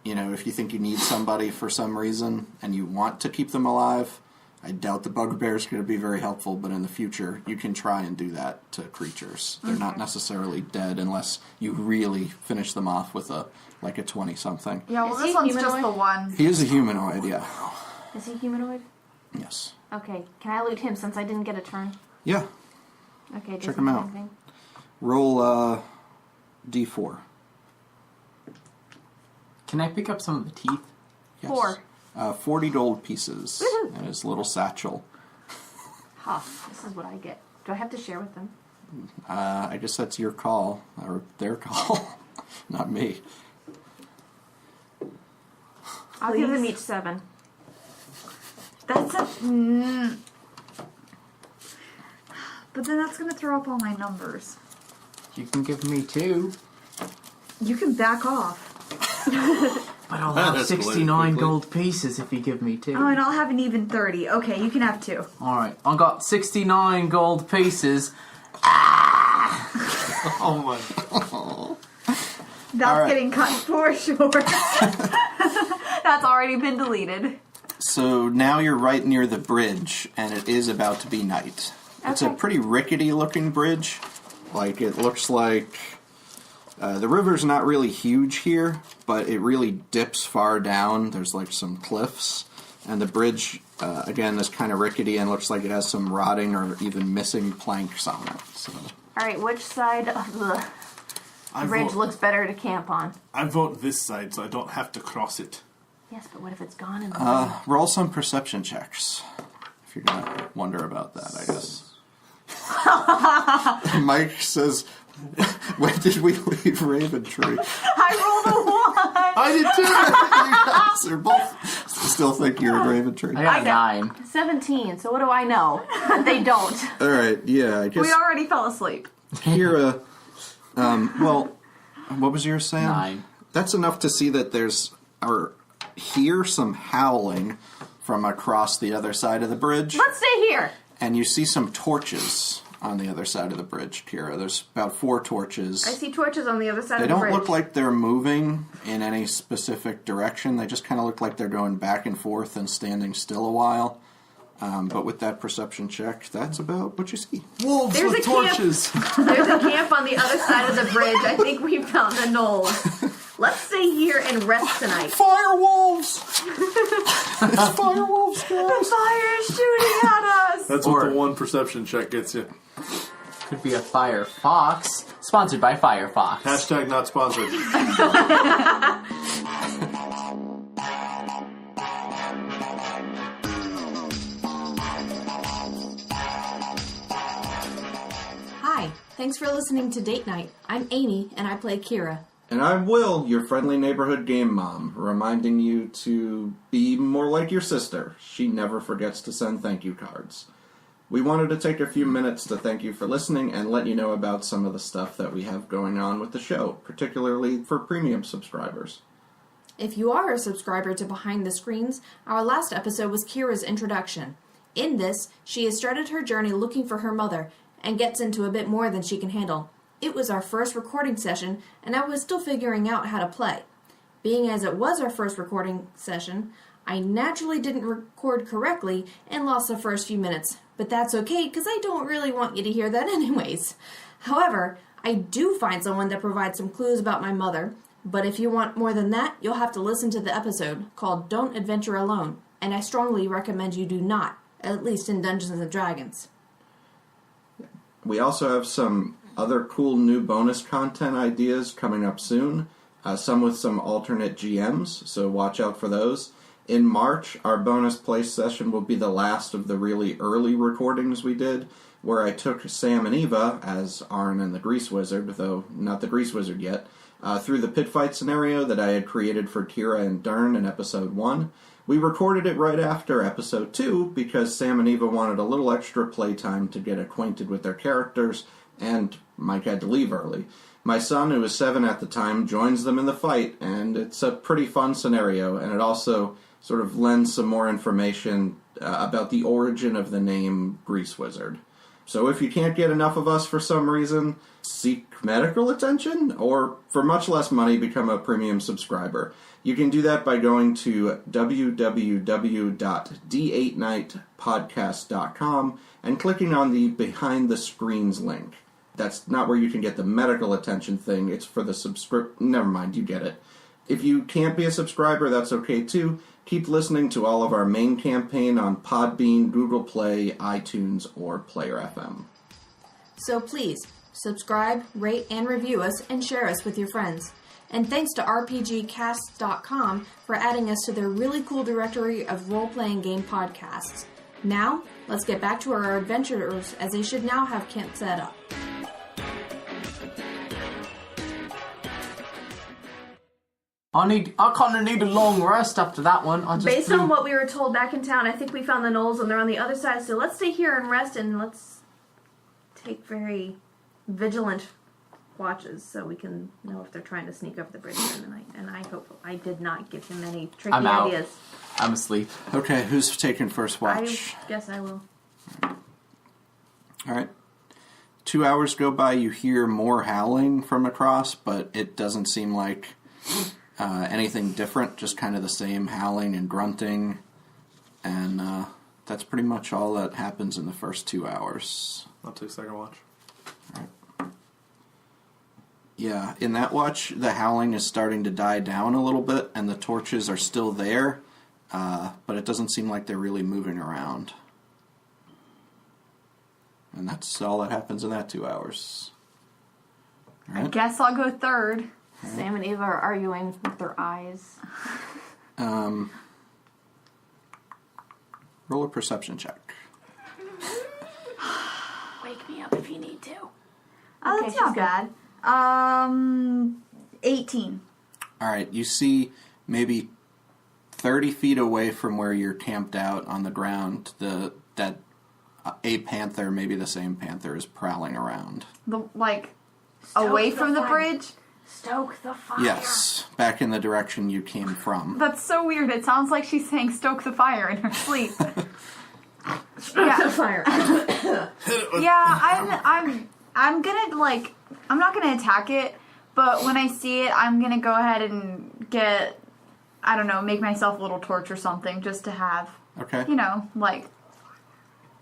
you know, if you think you need somebody for some reason and you want to keep them alive, I doubt the bugbear is going to be very helpful, but in the future you can try and do that to creatures. They're not necessarily dead unless you really finish them off with a 20-something. Yeah, well, Is this he one's just humanoid? the one. He is a humanoid, yeah. Is he humanoid? Yes. Okay, can I loot him since I didn't get a turn? Yeah. Okay, Check him out. anything? Roll D4. Can I pick up some of the teeth? Yes. 4. 40 gold pieces Woohoo. in his little satchel. Ha, this is what I get. Do I have to share with them? I guess that's your call, or their call, not me. I'll give them Please. each 7. That's a... But then that's going to throw up all my numbers. You can give me 2. You can back off. But I'll have That's 69 quickly. gold pieces if you give me 2. Oh, and I'll have an even 30. Okay, you can have 2. Alright, I got 69 gold pieces. Oh my. That's All right. getting cut for sure. That's already been deleted. So now you're right near the bridge, and it is about to be night. It's a Okay. pretty rickety-looking bridge. Like, it looks like... the river's not really huge here, but it really dips far down. There's, like, some cliffs. And the bridge, again, is kind of rickety and looks like it has some rotting or even missing planks on it. So. Alright, which side of the I bridge vote, looks better to camp on? I vote this side so I don't have to cross it. Yes, but what if it's gone in the morning? Roll some perception checks. If you're going to wonder about that, I guess. Mike says, when did we leave Raventree? I rolled a 1. I did too! You guys are both still think you're in Raventree. I got a 9. 17, so what do I know? But they don't. Alright, yeah, I guess We already fell asleep. Keira, well, what was yours, Sam? 9. That's enough to see that hear some howling from across the other side of the bridge. Let's stay here! And you see some torches on the other side of the bridge, Keira. There's about 4 torches. I see torches on the other side They of the bridge. don't look like they're moving in any specific direction. They just kind of look like they're going back and forth and standing still a while. But with that perception check, that's about what you see. Wolves There's with a camp. torches. There's a camp on the other side of the bridge. I think we found the knolls. Let's stay here and rest tonight. Fire wolves! It's fire wolves, guys! Fire is shooting at us! That's what the one perception check gets you. Could be a Fire Fox. Sponsored by Firefox. Hashtag not sponsored. Hi, thanks for listening to Date Night. I'm Amy, and I play Keira. And I'm Will, your friendly neighborhood game mom, reminding you to be more like your sister. She never forgets to send thank you cards. We wanted to take a few minutes to thank you for listening and let you know about some of the stuff that we have going on with the show, particularly for premium subscribers. If you are a subscriber to Behind the Screens, our last episode was Keira's introduction. In this, she has started her journey looking for her mother and gets into a bit more than she can handle. It was our first recording session, and I was still figuring out how to play. Being as it was our first recording session, I naturally didn't record correctly and lost the first few minutes. But that's okay, because I don't really want you to hear that anyways. However, I do find someone that provides some clues about my mother, but if you want more than that, you'll have to listen to the episode called Don't Adventure Alone, and I strongly recommend you do not, at least in Dungeons & Dragons. We also have some other cool new bonus content ideas coming up soon, some with some alternate GMs, so watch out for those. In March, our bonus play session will be the last of the really early recordings we did, where I took Sam and Eva, as Ahrin and the Grease Wizard, though not the Grease Wizard yet, through the pit fight scenario that I had created for Keira and Durn in Episode 1. We recorded it right after Episode 2 because Sam and Eva wanted a little extra playtime to get acquainted with their characters, and Mike had to leave early. My son, who was 7 at the time, joins them in the fight, and it's a pretty fun scenario, and it also sort of lends some more information about the origin of the name Grease Wizard. So if you can't get enough of us for some reason, seek medical attention, or for much less money, become a premium subscriber. You can do that by going to www.d8nightpodcast.com and clicking on the Behind the Screens link. That's not where you can get the medical attention thing, it's for the never mind, you get it. If you can't be a subscriber, that's okay too. Keep listening to all of our main campaign on Podbean, Google Play, iTunes, or Player FM. So please, subscribe, rate, and review us, and share us with your friends. And thanks to RPGcast.com for adding us to their really cool directory of role-playing game podcasts. Now, let's get back to our adventurers, as they should now have camp set up. I kind of need a long rest after that one. Based on what we were told back in town, I think we found the knolls and they're on the other side, so let's stay here and rest and let's take very vigilant watches so we can know if they're trying to sneak over the bridge during the night. And I hope I did not give him any tricky I'm out. ideas. I'm asleep. Okay, who's taking first watch? I guess I will. Alright. 2 hours go by, you hear more howling from across, but it doesn't seem like anything different, just kind of the same howling and grunting, and that's pretty much all that happens in the first 2 hours. I'll take second watch. Right. Yeah, in that watch, the howling is starting to die down a little bit, and the torches are still there, but it doesn't seem like they're really moving around. And that's all that happens in that 2 hours. All I right. guess I'll go third. Sam and Eva are arguing with their eyes. Roll a perception check. Wake me up if you need to. Oh, Okay, that's she's not good. bad. 18. Alright, you see maybe 30 feet away from where you're camped out on the ground, that a panther, maybe the same panther, is prowling around. Away from the fire. bridge? Stoke the fire. Yes. back in the direction you came from. That's so weird. It sounds like she's saying stoke the fire in her sleep. Yeah. Fire. Yeah, I'm gonna, like, I'm not gonna attack it, but when I see it, I'm gonna go ahead and get, I don't know, make myself a little torch or something just to have, Okay. you know, like...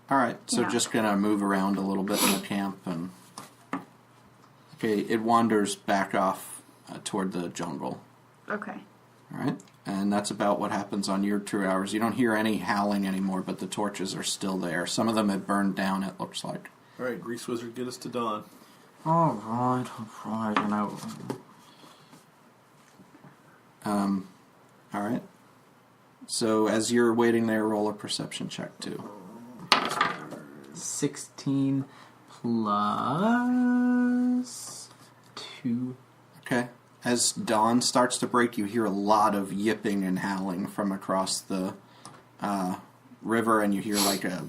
All right, so Yeah. just gonna move around a little bit in the camp, and okay, it wanders back off toward the jungle. Okay. All right, and that's about what happens on your 2 hours. You don't hear any howling anymore, but the torches are still there. Some of them had burned down. It looks like. All right, Grease Wizard, get us to dawn. All right. And All right. So as you're waiting there, roll a perception check too. 16 plus 2. Okay. As dawn starts to break, you hear a lot of yipping and howling from across the river, and you hear like a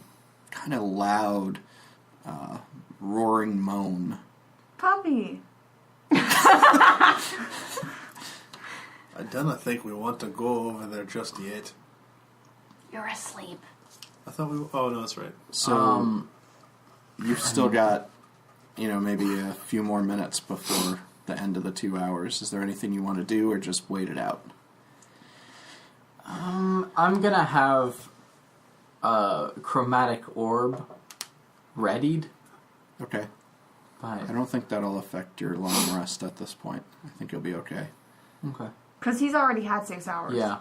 kind of loud roaring moan. Puppy. I don't think we want to go over there just yet. You're asleep. I thought we... Oh, no, that's right. So you've still got, maybe a few more minutes before the end of the 2 hours. Is there anything you want to do, or just wait it out? I'm gonna have a chromatic orb readied. Okay. But I don't think that'll affect your long rest at this point. I think you'll be okay. okay. Because he's already had 6 hours. Yeah.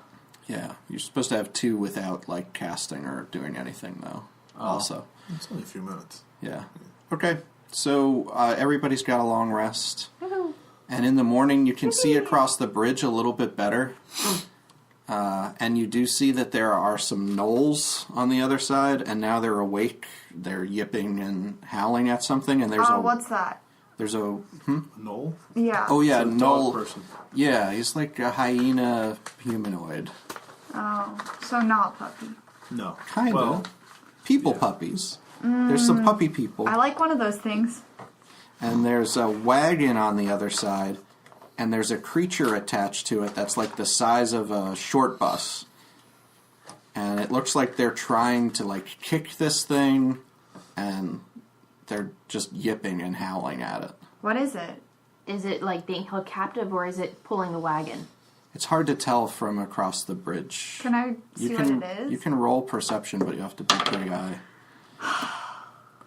Yeah, you're supposed to have 2 without, casting or doing anything, though, also. It's only a few minutes. Yeah. Okay, so everybody's got a long rest. And in the morning, you can see across the bridge a little bit better. And you do see that there are some gnolls on the other side, and now they're awake. They're yipping and howling at something, and there's what's that? There's a... Noel? Yeah. Oh, yeah, It's a gnoll. dog person. Yeah, he's like a hyena humanoid. Oh, so not puppy. No. Kind Well, of. People puppies. There's some puppy people. I like one of those things. And there's a wagon on the other side, and there's a creature attached to it that's like the size of a short bus. And it looks like they're trying to kick this thing, and they're just yipping and howling at it. What is it? Is it being held captive, or is it pulling the wagon? It's hard to tell from across the bridge. Can I see what it is? You can roll perception, but you have to be pretty high.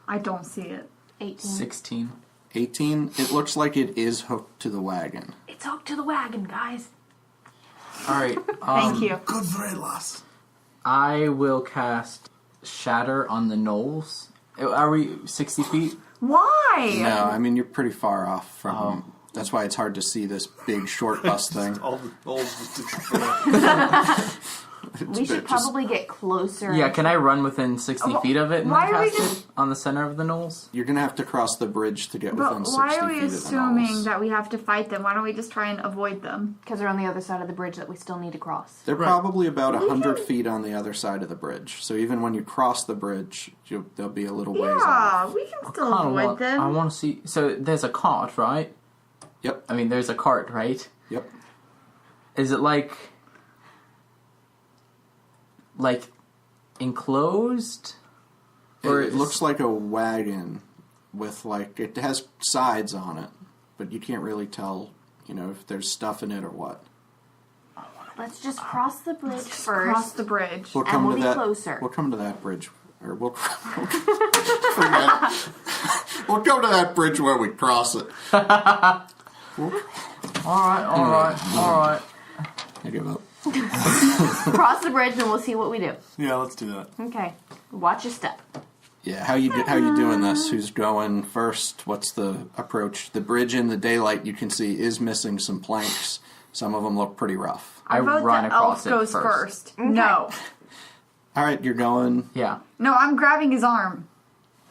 I don't see it. 18. 16. 18, it looks like it is hooked to the wagon. It's hooked to the wagon, guys. All right. Thank you. good very lass. I will cast Shatter on the gnolls. Are we 60 feet? Why? No, I mean, you're pretty far off from... That's why it's hard to see this big short bus thing. All the We should probably get closer. Yeah, can I run within 60 feet of it and why then are we cast it on the center of the gnolls? You're going to have to cross the bridge to get But within 60 why feet are we of the assuming gnolls. that we have to fight them? Why don't we just try and avoid them? Because they're on the other side of the bridge that we still need to cross. They're probably about 100 feet on the other side of the bridge. So even when you cross the bridge, they'll be a little ways Yeah, off. we can still avoid them. I want to see. So there's a cart, right? Yep, I mean, there's a cart, right? yep. Is it like enclosed? Or It looks like a wagon with it has sides on it, but you can't really tell, if there's stuff in it or what. Let's just cross the bridge Just first. cross the bridge. We'll And come we'll to be that. closer. We'll come to that bridge, or we'll forget. We'll come to that bridge where we cross it. all right. I give up. Cross the bridge, and we'll see what we do. Yeah, let's do that. Okay. Watch your step. Yeah, how you doing this? Who's going first? What's the approach? The bridge in the daylight you can see is missing some planks. Some of them look pretty rough. I vote run that across elf goes it first. No. All right, you're going. Yeah. No, I'm grabbing his arm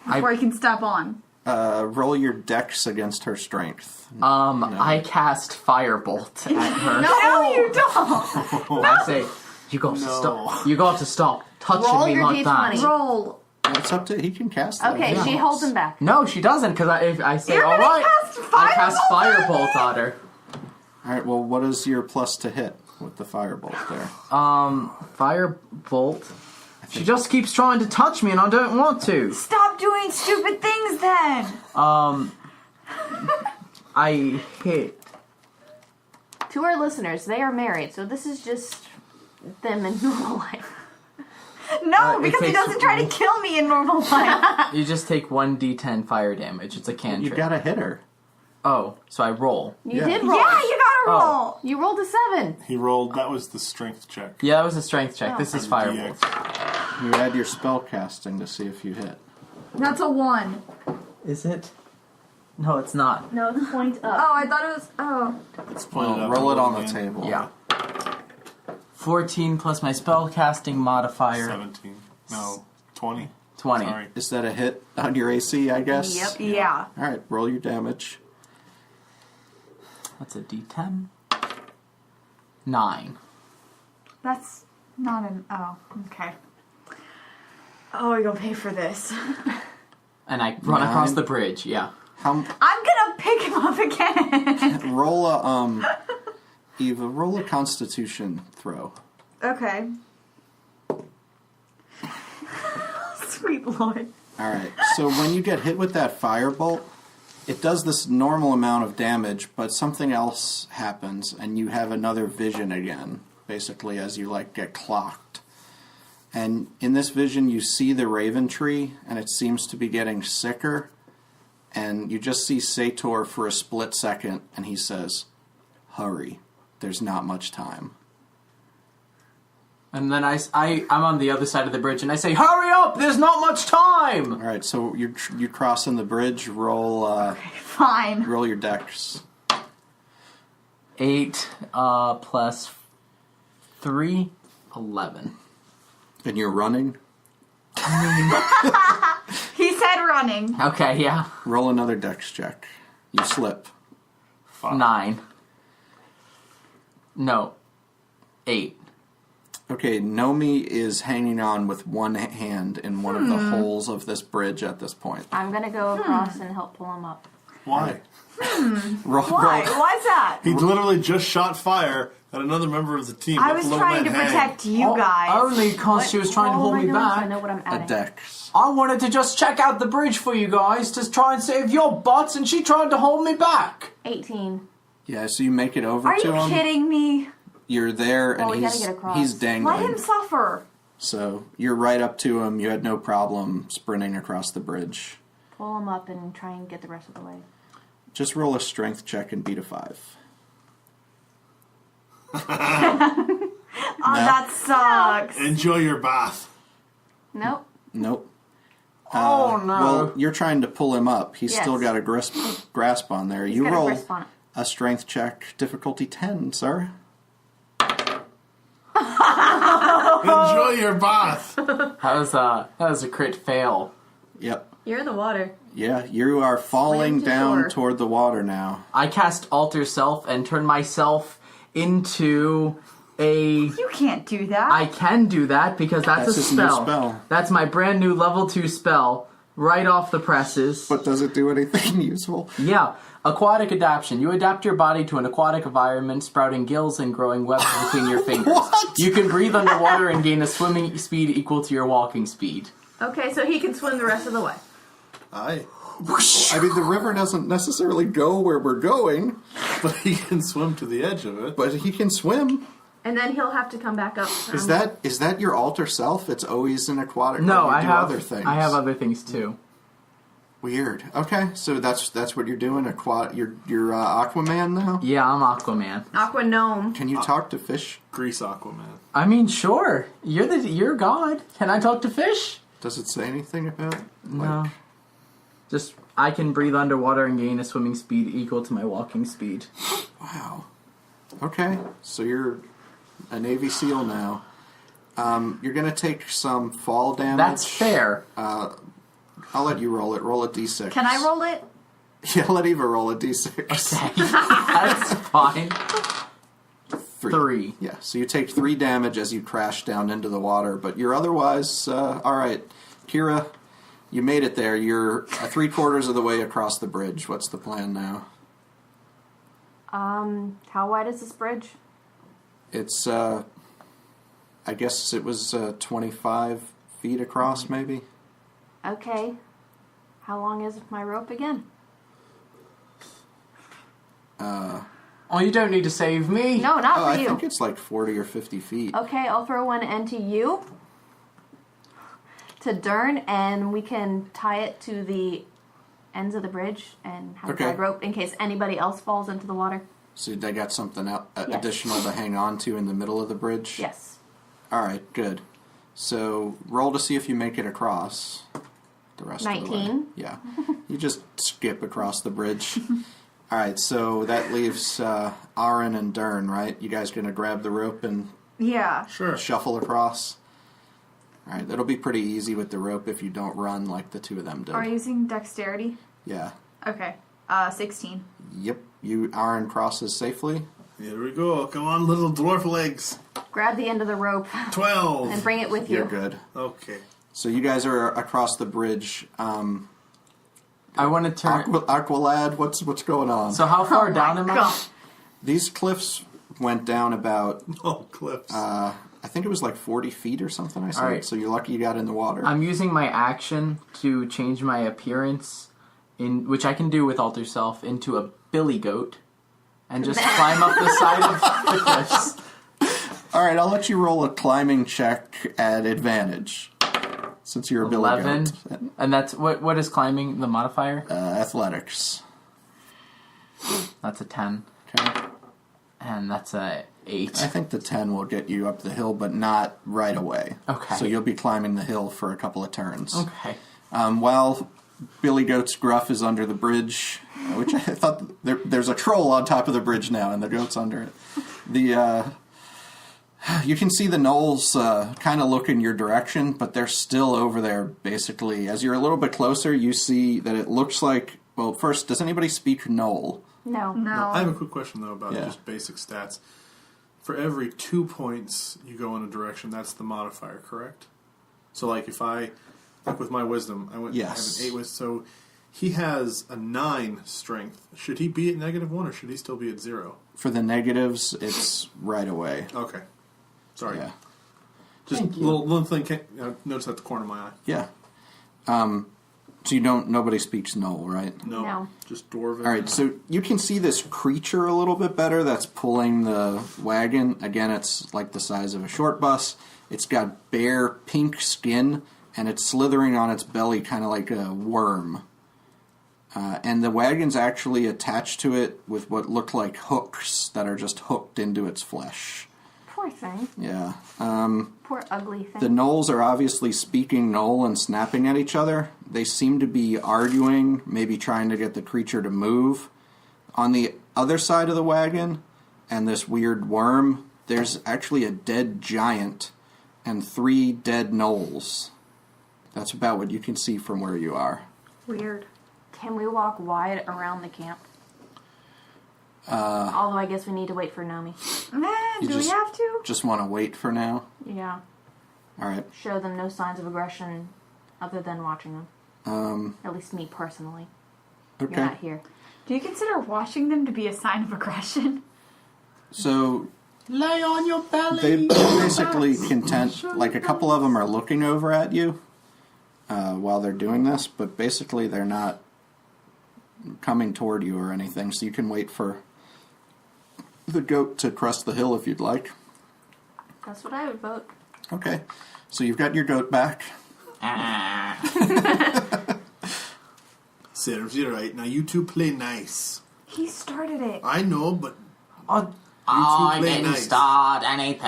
before he can step on. Roll your dex against her strength. I cast Firebolt at her. No, you don't. I say, you got to stop. You got to stop touching Roll me your like that. D20. Roll. It's up to he can cast that. Okay, if he she wants. holds him back. No, she doesn't, because I say, You're all gonna right. cast I cast Firebolt Firebolt at her. All right. Well, what is your plus to hit with the firebolt there? Firebolt. She just keeps trying to touch me, and I don't want to. Stop doing stupid things then! I hit. To our listeners, they are married, so this is just them in normal life. No, it because he takes- doesn't try to kill me in normal life. You just take 1d10 fire damage. It's a cantrip. You gotta hit her. Oh, so I roll. You Yeah. did roll. Yeah, you gotta Oh. roll. You rolled a 7. He rolled. That was the strength check. Yeah, that was a strength check. This is And firebolt. DX. You add your spell casting to see if you hit. That's a 1. Is it? No, it's not. No, it's point up. Oh, I thought it was. Oh. It's pointed up Roll it on the again. table. Yeah. 14 plus my spell casting modifier. 17. No, 20. 20. Sorry. Is that a hit on your AC, I guess? Yep. Yeah. All right, roll your damage. That's a d10. 9. That's not an. Oh, okay. Oh, you're gonna pay for this. And I run across the bridge, yeah. How? I'm gonna pick him up again. Roll a Eva. Roll a Constitution throw. Okay. Sweet Lord. All right. So when you get hit with that firebolt, it does this normal amount of damage, but something else happens, and you have another vision again. Basically, as you get clocked. And in this vision, you see the Raven Tree, and it seems to be getting sicker. And you just see Sator for a split second, and he says, "Hurry, there's not much time." And then I'm on the other side of the bridge, and I say, "Hurry up! There's not much time!" All right, so you're crossing the bridge. Roll Fine. roll your dex. 8 plus 3, 11. And you're running. He said running. Okay, yeah. Roll another dex check. You slip. 9. No. 8. Okay, Nomi is hanging on with one hand in one of the holes of this bridge at this point. I'm gonna go across and help pull him up. Why? Roll, Why? roll- Why's that? He literally just shot fire at another member of the team. I Let was the little trying to man hang. protect you guys. Only because she was trying to Roll hold my me notes, I back. know what I'm a adding. dex. I wanted to just check out the bridge for you guys to try and save your butts, and she tried to hold me back. 18. Yeah, so you make it over Are to you him. kidding me? You're there, Well, and we gotta get across. he's dangling. Let him suffer. So you're right up to him. You had no problem sprinting across the bridge. Pull him up and try and get the rest of the way. Just roll a strength check and beat a 5. Oh, that sucks. Enjoy your bath. Nope. Nope. Oh, no. Well, you're trying to pull him up. He's Yes. still got a grasp on there. He's You got a roll grasp on it. a strength check, difficulty 10, sir. Enjoy your bath. That was a crit fail. Yep. You're in the water. Yeah, you are falling Swim to down shore. toward the water now. I cast Alter Self and turn myself into a... You can't do that. I can do that because that's That's a his new spell. spell. That's my brand new level 2 spell. Right off the presses. But does it do anything useful? Yeah. Aquatic adaptation. You adapt your body to an aquatic environment, sprouting gills and growing webs between your fingers. What? You can breathe underwater and gain a swimming speed equal to your walking speed. Okay, so he can swim the rest of the way. Aye. I mean, the river doesn't necessarily go where we're going, But he can swim to the edge of it. but he can swim. And then he'll have to come back up. Is that your alter self? It's always an aquatic. No, or you I do have other things. I have other things too. Weird. Okay, so that's what you're doing. You're Aquaman now. Yeah, I'm Aquaman. Aqua Gnome. Can you talk to fish? Grease Aquaman. I mean, sure. You're God. Can I talk to fish? Does it say anything about? No. Just I can breathe underwater and gain a swimming speed equal to my walking speed. Wow. Okay, so you're a Navy SEAL now. You're gonna take some fall damage. That's fair. I'll let you roll it. Roll a d6. Can I roll it? Yeah, let Eva roll a d6. That's fine. 3. Yeah, so you take 3 damage as you crash down into the water, but you're otherwise all right. Keira, you made it there. You're 3/4 of the way across the bridge. What's the plan now? How wide is this bridge? It's, I guess it was 25 feet across, maybe? Okay. How long is my rope again? Oh, you don't need to save me. No, not for I you. think it's like 40 or 50 feet. Okay, I'll throw one end to you. To Durn, and we can tie it to the ends of the bridge and have Okay. a rope in case anybody else falls into the water. So they got something Yes. additional to hang on to in the middle of the bridge? Yes. All right, good. So roll to see if you make it across the rest of the way. 19. Yeah. You just skip across the bridge. All right, so that leaves Ahrin and Durn, right? You guys going to grab the rope and Yeah. Sure. shuffle across? All right, that'll be pretty easy with the rope if you don't run like the two of them did. Are you using dexterity? Yeah. Okay. 16. Yep. Ahrin crosses safely. Here we go. Come on, little dwarf legs. Grab the end of the rope 12. and bring it with you. You're good. Okay. So you guys are across the bridge. I want to turn. Aqualad, what's going on? So how far down am I? God. These cliffs went down about, Oh, clips. I think it was like 40 feet or something I said. All right. So you're lucky you got in the water. I'm using my action to change my appearance, in which I can do with Alter Self, into a billy goat, and just climb up the side of the cliffs. All right, I'll let you roll a climbing check at advantage. Since you're a billy 11, goat. and that's what is climbing the modifier? Athletics. That's a 10, Okay. and that's a 8. I think the 10 will get you up the hill, but not right away. Okay. So you'll be climbing the hill for a couple of turns. Okay. While Billy Goat's gruff is under the bridge, which I thought there's a troll on top of the bridge now, and the goat's under it. You can see the gnolls kind of look in your direction, but they're still over there, basically. As you're a little bit closer, you see that it looks like... Well, first, does anybody speak gnoll? No. No. I have a quick question, though, about Yeah. just basic stats. For every 2 points you go in a direction, that's the modifier, correct? So, like, if I... Like, with my wisdom, I went... Yes. I have an 8 wisdom, so he has a 9 strength. Should he be at -1, or should he still be at 0? For the negatives, it's right away. Okay. Sorry. Yeah. Just a little thing, notice at the corner of my eye. Yeah. So nobody speaks gnoll, right? No. Just dwarven. All right, so you can see this creature a little bit better that's pulling the wagon. Again, it's like the size of a short bus. It's got bare pink skin, and it's slithering on its belly kind of like a worm. And the wagon's actually attached to it with what look like hooks that are just hooked into its flesh. Poor thing. Yeah. Poor ugly thing. The gnolls are obviously speaking gnoll and snapping at each other. They seem to be arguing, maybe trying to get the creature to move. On the other side of the wagon, and this weird worm, there's actually a dead giant and 3 dead gnolls. That's about what you can see from where you are. Weird. Can we walk wide around the camp? Although I guess we need to wait for Nomi. You Do we have to? Just want to wait for now? Yeah. All right. Show them no signs of aggression other than watching them. At least me personally. Okay. You're not here. Do you consider washing them to be a sign of aggression? So Lay on your belly. they're basically content. Like a couple of them are looking over at you while they're doing this, but basically they're not coming toward you or anything. So you can wait for the goat to crest the hill if you'd like. That's what I would vote. Okay. So you've got your goat back. Serves you right. Now you two play nice. He started it. I know, but I play didn't nice. start anything.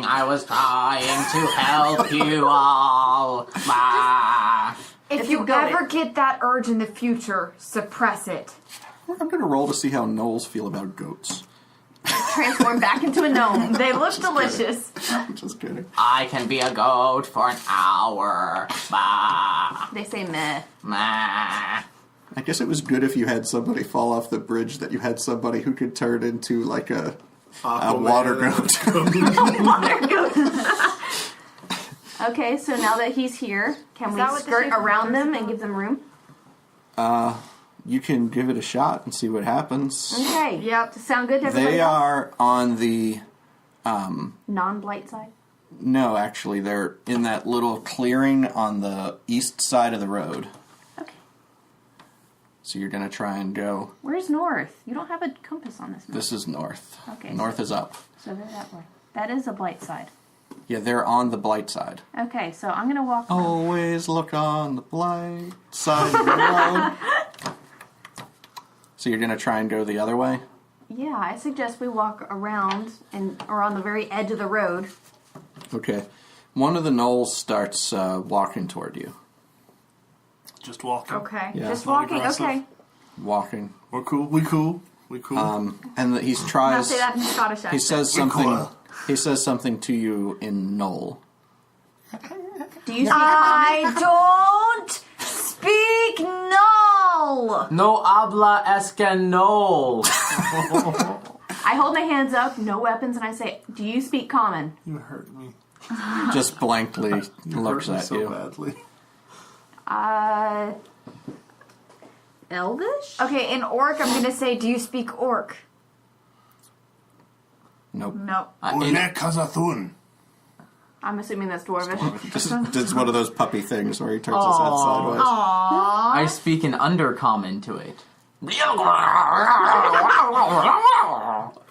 I was trying to help you all. Bah. If you you got ever it. get that urge in the future, suppress it. I'm going to roll to see how gnolls feel about goats. Transform back into a gnome. They look delicious. Just kidding. I can be a goat for an hour. Bah. They say meh. Meh. I guess it was good if you had somebody fall off the bridge, that you had somebody who could turn into like a water goat. Water goat. Okay, so now that he's here, can Is we that what the skirt shape of around the them goat's and give them room? you can give it a shot and see what happens. Okay. Yep. Sound good to everybody They else? are on the... Non-blight side? No, actually, they're in that little clearing on the east side of the road. Okay. So you're going to try and go... Where's north? You don't have a compass on this map. This is north. Okay. North is up. So they're that way. That is a blight side. Yeah, they're on the blight side. Okay, so I'm going to walk... Always look on the blight side of the road. So you're going to try and go the other way? Yeah, I suggest we walk around or on the very edge of the road. Okay. One of the gnolls starts walking toward you. Just walking. Okay. Yeah. Just not walking, aggressive. okay. Walking. We're cool. We cool. We cool. And he Now tries... say that in Scottish accent. He says something... He says something to you in Gnoll. Do you speak I don't speak null. No habla español. I hold my hands up, no weapons, and I say, do you speak common? You hurt me. Just blankly looks hurt me at so you. badly. Elvish? Okay, in orc, I'm gonna say, do you speak orc? Nope. Nope. Une Kazathun. I'm assuming that's Dwarvish. Just it's one of those puppy things where he turns his head sideways. I speak an undercommon to it.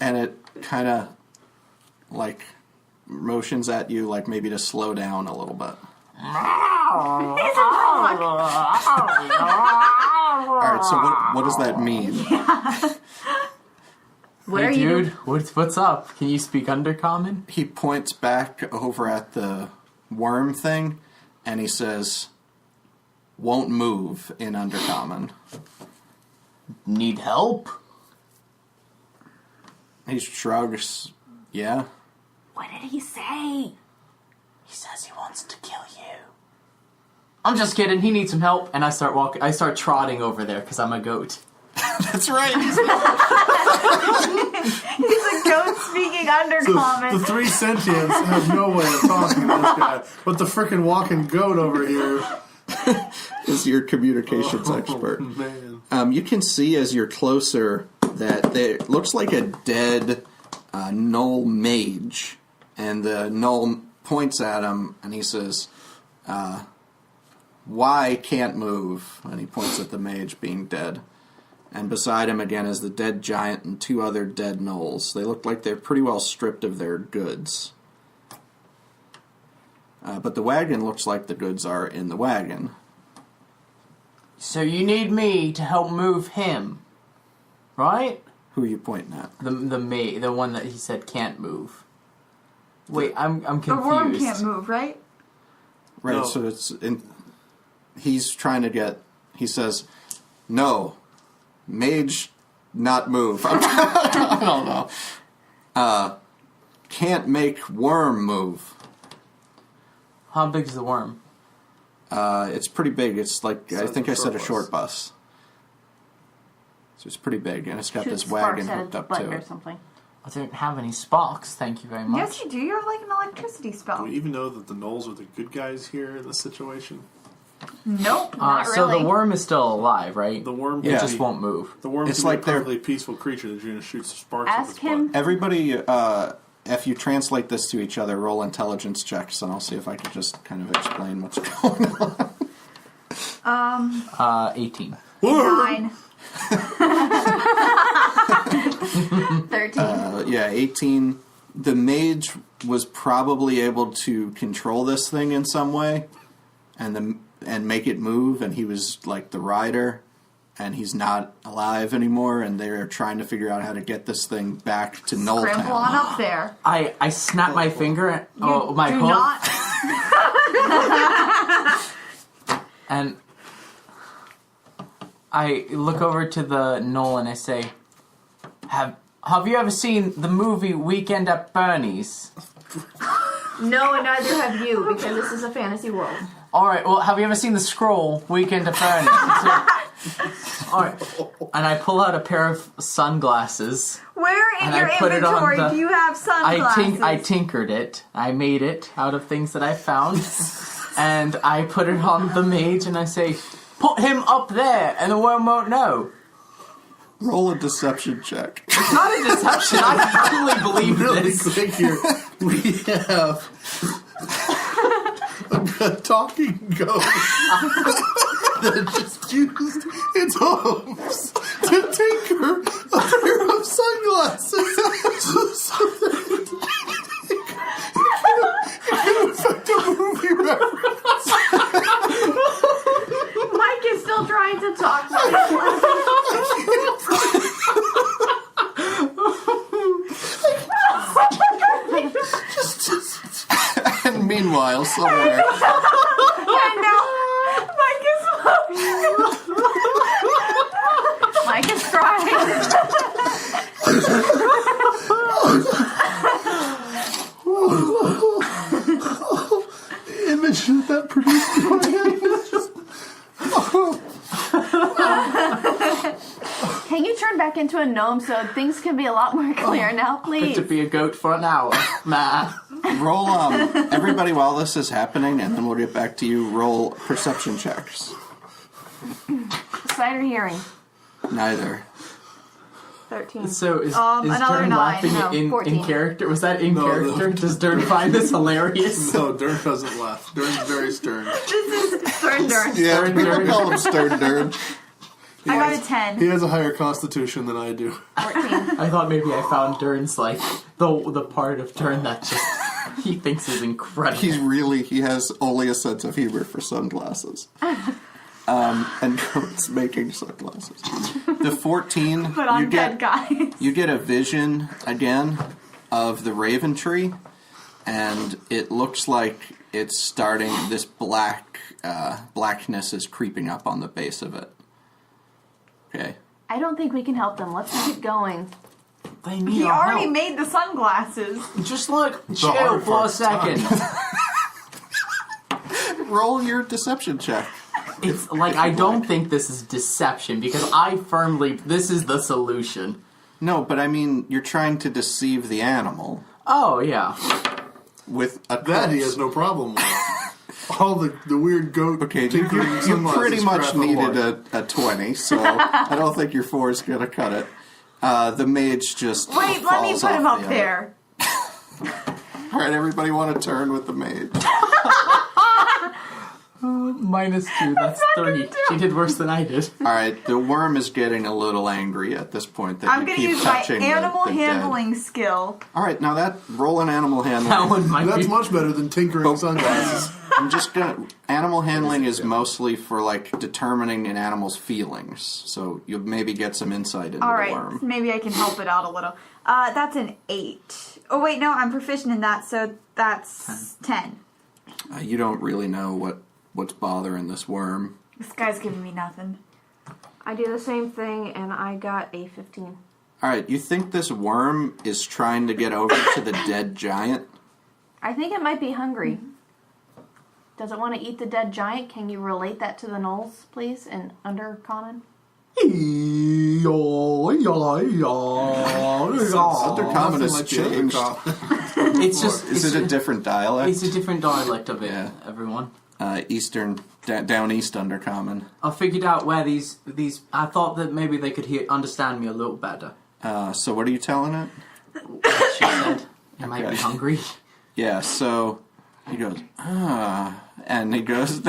And it kind of like motions at you, like maybe to slow down a little bit. Alright, so what does that mean? What are Hey, you dude, what's up? Can you speak undercommon? He points back over at the worm thing, and he says, won't move in undercommon. Need help? He shrugs, yeah. What did he say? He says he wants to kill you. I'm just kidding. He needs some help, and I start trotting over there because I'm a goat. That's right. He's a goat speaking So undercommon. the three sentients have no way of talking to this guy, but the frickin' walking goat over here Is your communications expert. Man. You can see as you're closer that there looks like a dead gnoll mage, and the gnoll points at him, and he says, "Why can't move?" And he points at the mage being dead. And beside him again is the dead giant and two other dead gnolls. They look like they're pretty well stripped of their goods. But the wagon looks like the goods are in the wagon. So you need me to help move him, right? Who are you pointing at? The one that he said can't move. Wait, I'm confused. The worm can't move, right? Right, No. so it's in, he's trying to get, he says, no, mage, not move. I don't know. Can't make worm move. How big is the worm? It's pretty big. It's like, I Sounds think like I said a short short bus. So it's pretty big, and it's got Shoot this sparks wagon at hooked a up butt to or it. something. I don't have any sparks, thank you very much. Yes, you do. You have like an electricity Do spell. we even know that the gnolls are the good guys here in this situation? Nope, not So really. the worm is still alive, right? The worm Yeah. It can just be, won't move. the worm It's can like be a they're- perfectly peaceful creature that you're going to shoot some sparks at Ask his him. butt. Everybody, if you translate this to each other, roll intelligence checks, and I'll see if I can just kind of explain what's going on. 18. 9. 13. Yeah, 18. The mage was probably able to control this thing in some way, and make it move. And he was like the rider, and he's not alive anymore. And they're trying to figure out how to get this thing back to Scramble on Nulltown. up there. I snap my finger. You My do hook. not. And I look over to the gnoll and I say, Have you ever seen the movie Weekend at Bernie's? No, and neither have you, because this is a fantasy world. Alright, well, have you ever seen the scroll Weekend at Bernie's? Alright, and I pull out a pair of sunglasses. Where in And your I put it on inventory the- do you have sunglasses? I tinkered it. I made it out of things that I found. And I put it on the mage and I say, put him up there and the worm won't know. Roll a deception check. It's not a deception. I totally believe Really this. quick here. We have a talking ghost that just used its hooves to tinker a pair of sunglasses so that it can affect a movie reference. Mike is still trying to talk. And meanwhile, somewhere, And now Mike is crying. The image that produced in my head is just... Can you turn back into a gnome so things can be a lot more clear now, please? To be a goat for an hour. Nah. roll, everybody while this is happening, and then we'll get back to you. Roll perception checks. Sight or hearing? Neither. 13. So is another Durn 9, laughing no, in 14. character? Was that in No, character? no. Does Durn find this hilarious? No, Durn doesn't laugh. Durn's very stern. This is Durn. Yeah, Stern people Durn. call him Stern Durn. I got a He 10. has a higher constitution than I do. 14. I thought maybe I found Durn's like the part of Durn that just he thinks is incredible. He has only a sense of humor for sunglasses. And goats making sunglasses. The 14, But I'm dead, guys. you get a vision again of the raven tree, and it looks like it's starting, this blackness is creeping up on the base of it. Okay. I don't think we can help them. Let's keep going. They need He our already help. made the sunglasses. Just like chill hard for a part's done. second. Roll your deception check. It's like I don't think this is deception because I firmly this is the solution. No, but I mean, you're trying to deceive the animal Oh yeah. with a That he corpse. has no problem with. All the weird goat Okay, you tinkering sunglasses pretty much crap don't needed work. a 20, so I don't think your 4 is going to cut it. The mage just Wait, let me falls put him off up the there. All right, everybody want to turn with the mage? -2, that's 3. She did worse than I did. All right, the worm is getting a little angry at this point that I'm you going to keep use my touching animal the dead. handling skill. All right, now roll an animal handling. That one might That's be much better than tinkering sunglasses. I'm just gonna. Animal handling is mostly for like determining an animal's feelings, so you'll maybe get some insight into All the right, worm. maybe I can help it out a little. That's an 8. Oh, wait, no, I'm proficient in that, so that's 10. You don't really know what's bothering this worm. This guy's giving me nothing. I do the same thing, and I got a 15. All right, you think this worm is trying to get over to the dead giant? I think it might be hungry. Does it want to eat the dead giant? Can you relate that to the gnolls, please, in Undercommon? Undercommon has Like the changed. undercommon. It's just Is it a different dialect? It's a different dialect of it, Yeah. everyone. Eastern, down east Undercommon. I figured out where these. I thought that maybe they could understand me a little better. So what are you telling it? She said, "You might be Okay. hungry." Yeah, so he goes, and they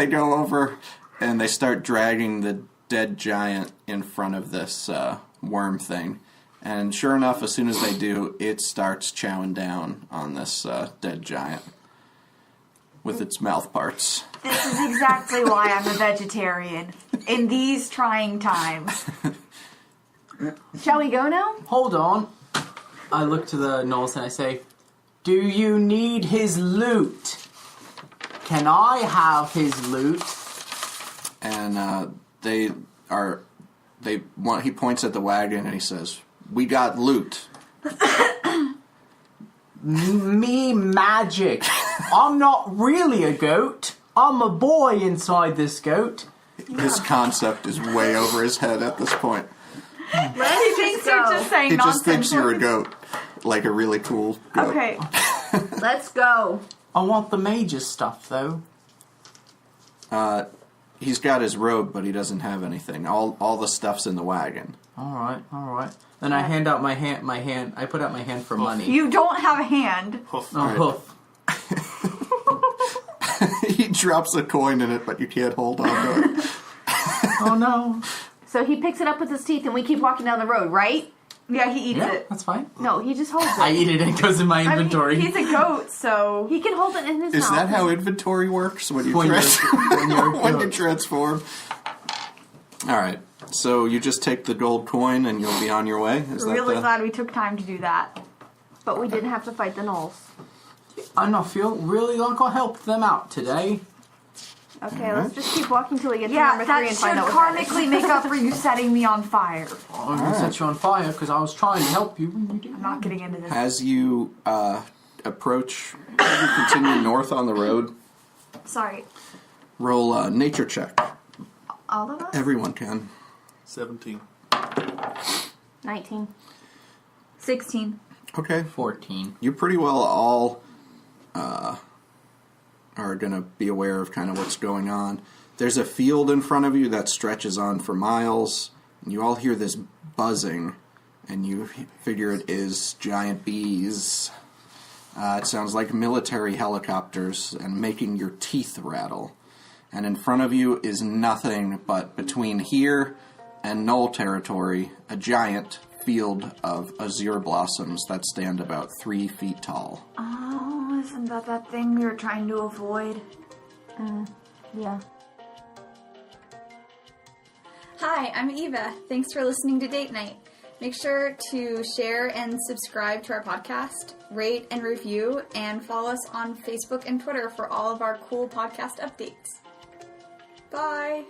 go over and they start dragging the dead giant in front of this worm thing. And sure enough, as soon as they do, it starts chowing down on this dead giant with its mouth parts. This is exactly why I'm a vegetarian. In these trying times. Shall we go now? Hold on. I look to the gnolls and I say, "Do you need his loot? Can I have his loot?" And he points at the wagon and he says, "We got loot." Me magic. I'm not really a goat. I'm a boy inside this goat. His concept is way over his head at this point. He thinks you're just saying He nonsense. just thinks you're a goat. Like a really cool goat. Okay. Let's go. I want the major stuff, though. He's got his robe, but he doesn't have anything. All the stuff's in the wagon. All right. Then I hand out my hand. I put out my hand for money. You don't have a hand. Oh, He drops a coin in it, but you can't hold on to it. oh no. So he picks it up with his teeth and we keep walking down the road, right? Yeah, he eats Yeah, it. that's fine. No, he just holds it. I eat it and it goes in my inventory. I mean, he's a goat, so... He can hold it in his mouth. Is that how inventory works when you When when you transform? All right. So you just take the gold coin and you'll be on your way? Is that Really the... glad we took time to do that. But we didn't have to fight the gnolls. I don't feel really like I helped them out today. Okay, let's just keep walking till we get to Yeah, number 3 that and find should out what that is. karmically make up for you setting me on fire. I'm going to set you on fire because I was trying to help you. I'm not getting into this. As you approach, you continue north on the road, Sorry. roll a nature check. All of us? Everyone can. 17. 19. 16. Okay. 14. You pretty well all are going to be aware of kind of what's going on. There's a field in front of you that stretches on for miles. And you all hear this buzzing, and you figure it is giant bees. It sounds like military helicopters and making your teeth rattle. And in front of you is nothing but between here and Knoll territory, a giant field of azure blossoms that stand about 3 feet tall. Oh, isn't that thing we were trying to avoid? Yeah. Hi, I'm Eva. Thanks for listening to Date Night. Make sure to share and subscribe to our podcast, rate and review, and follow us on Facebook and Twitter for all of our cool podcast updates. Bye!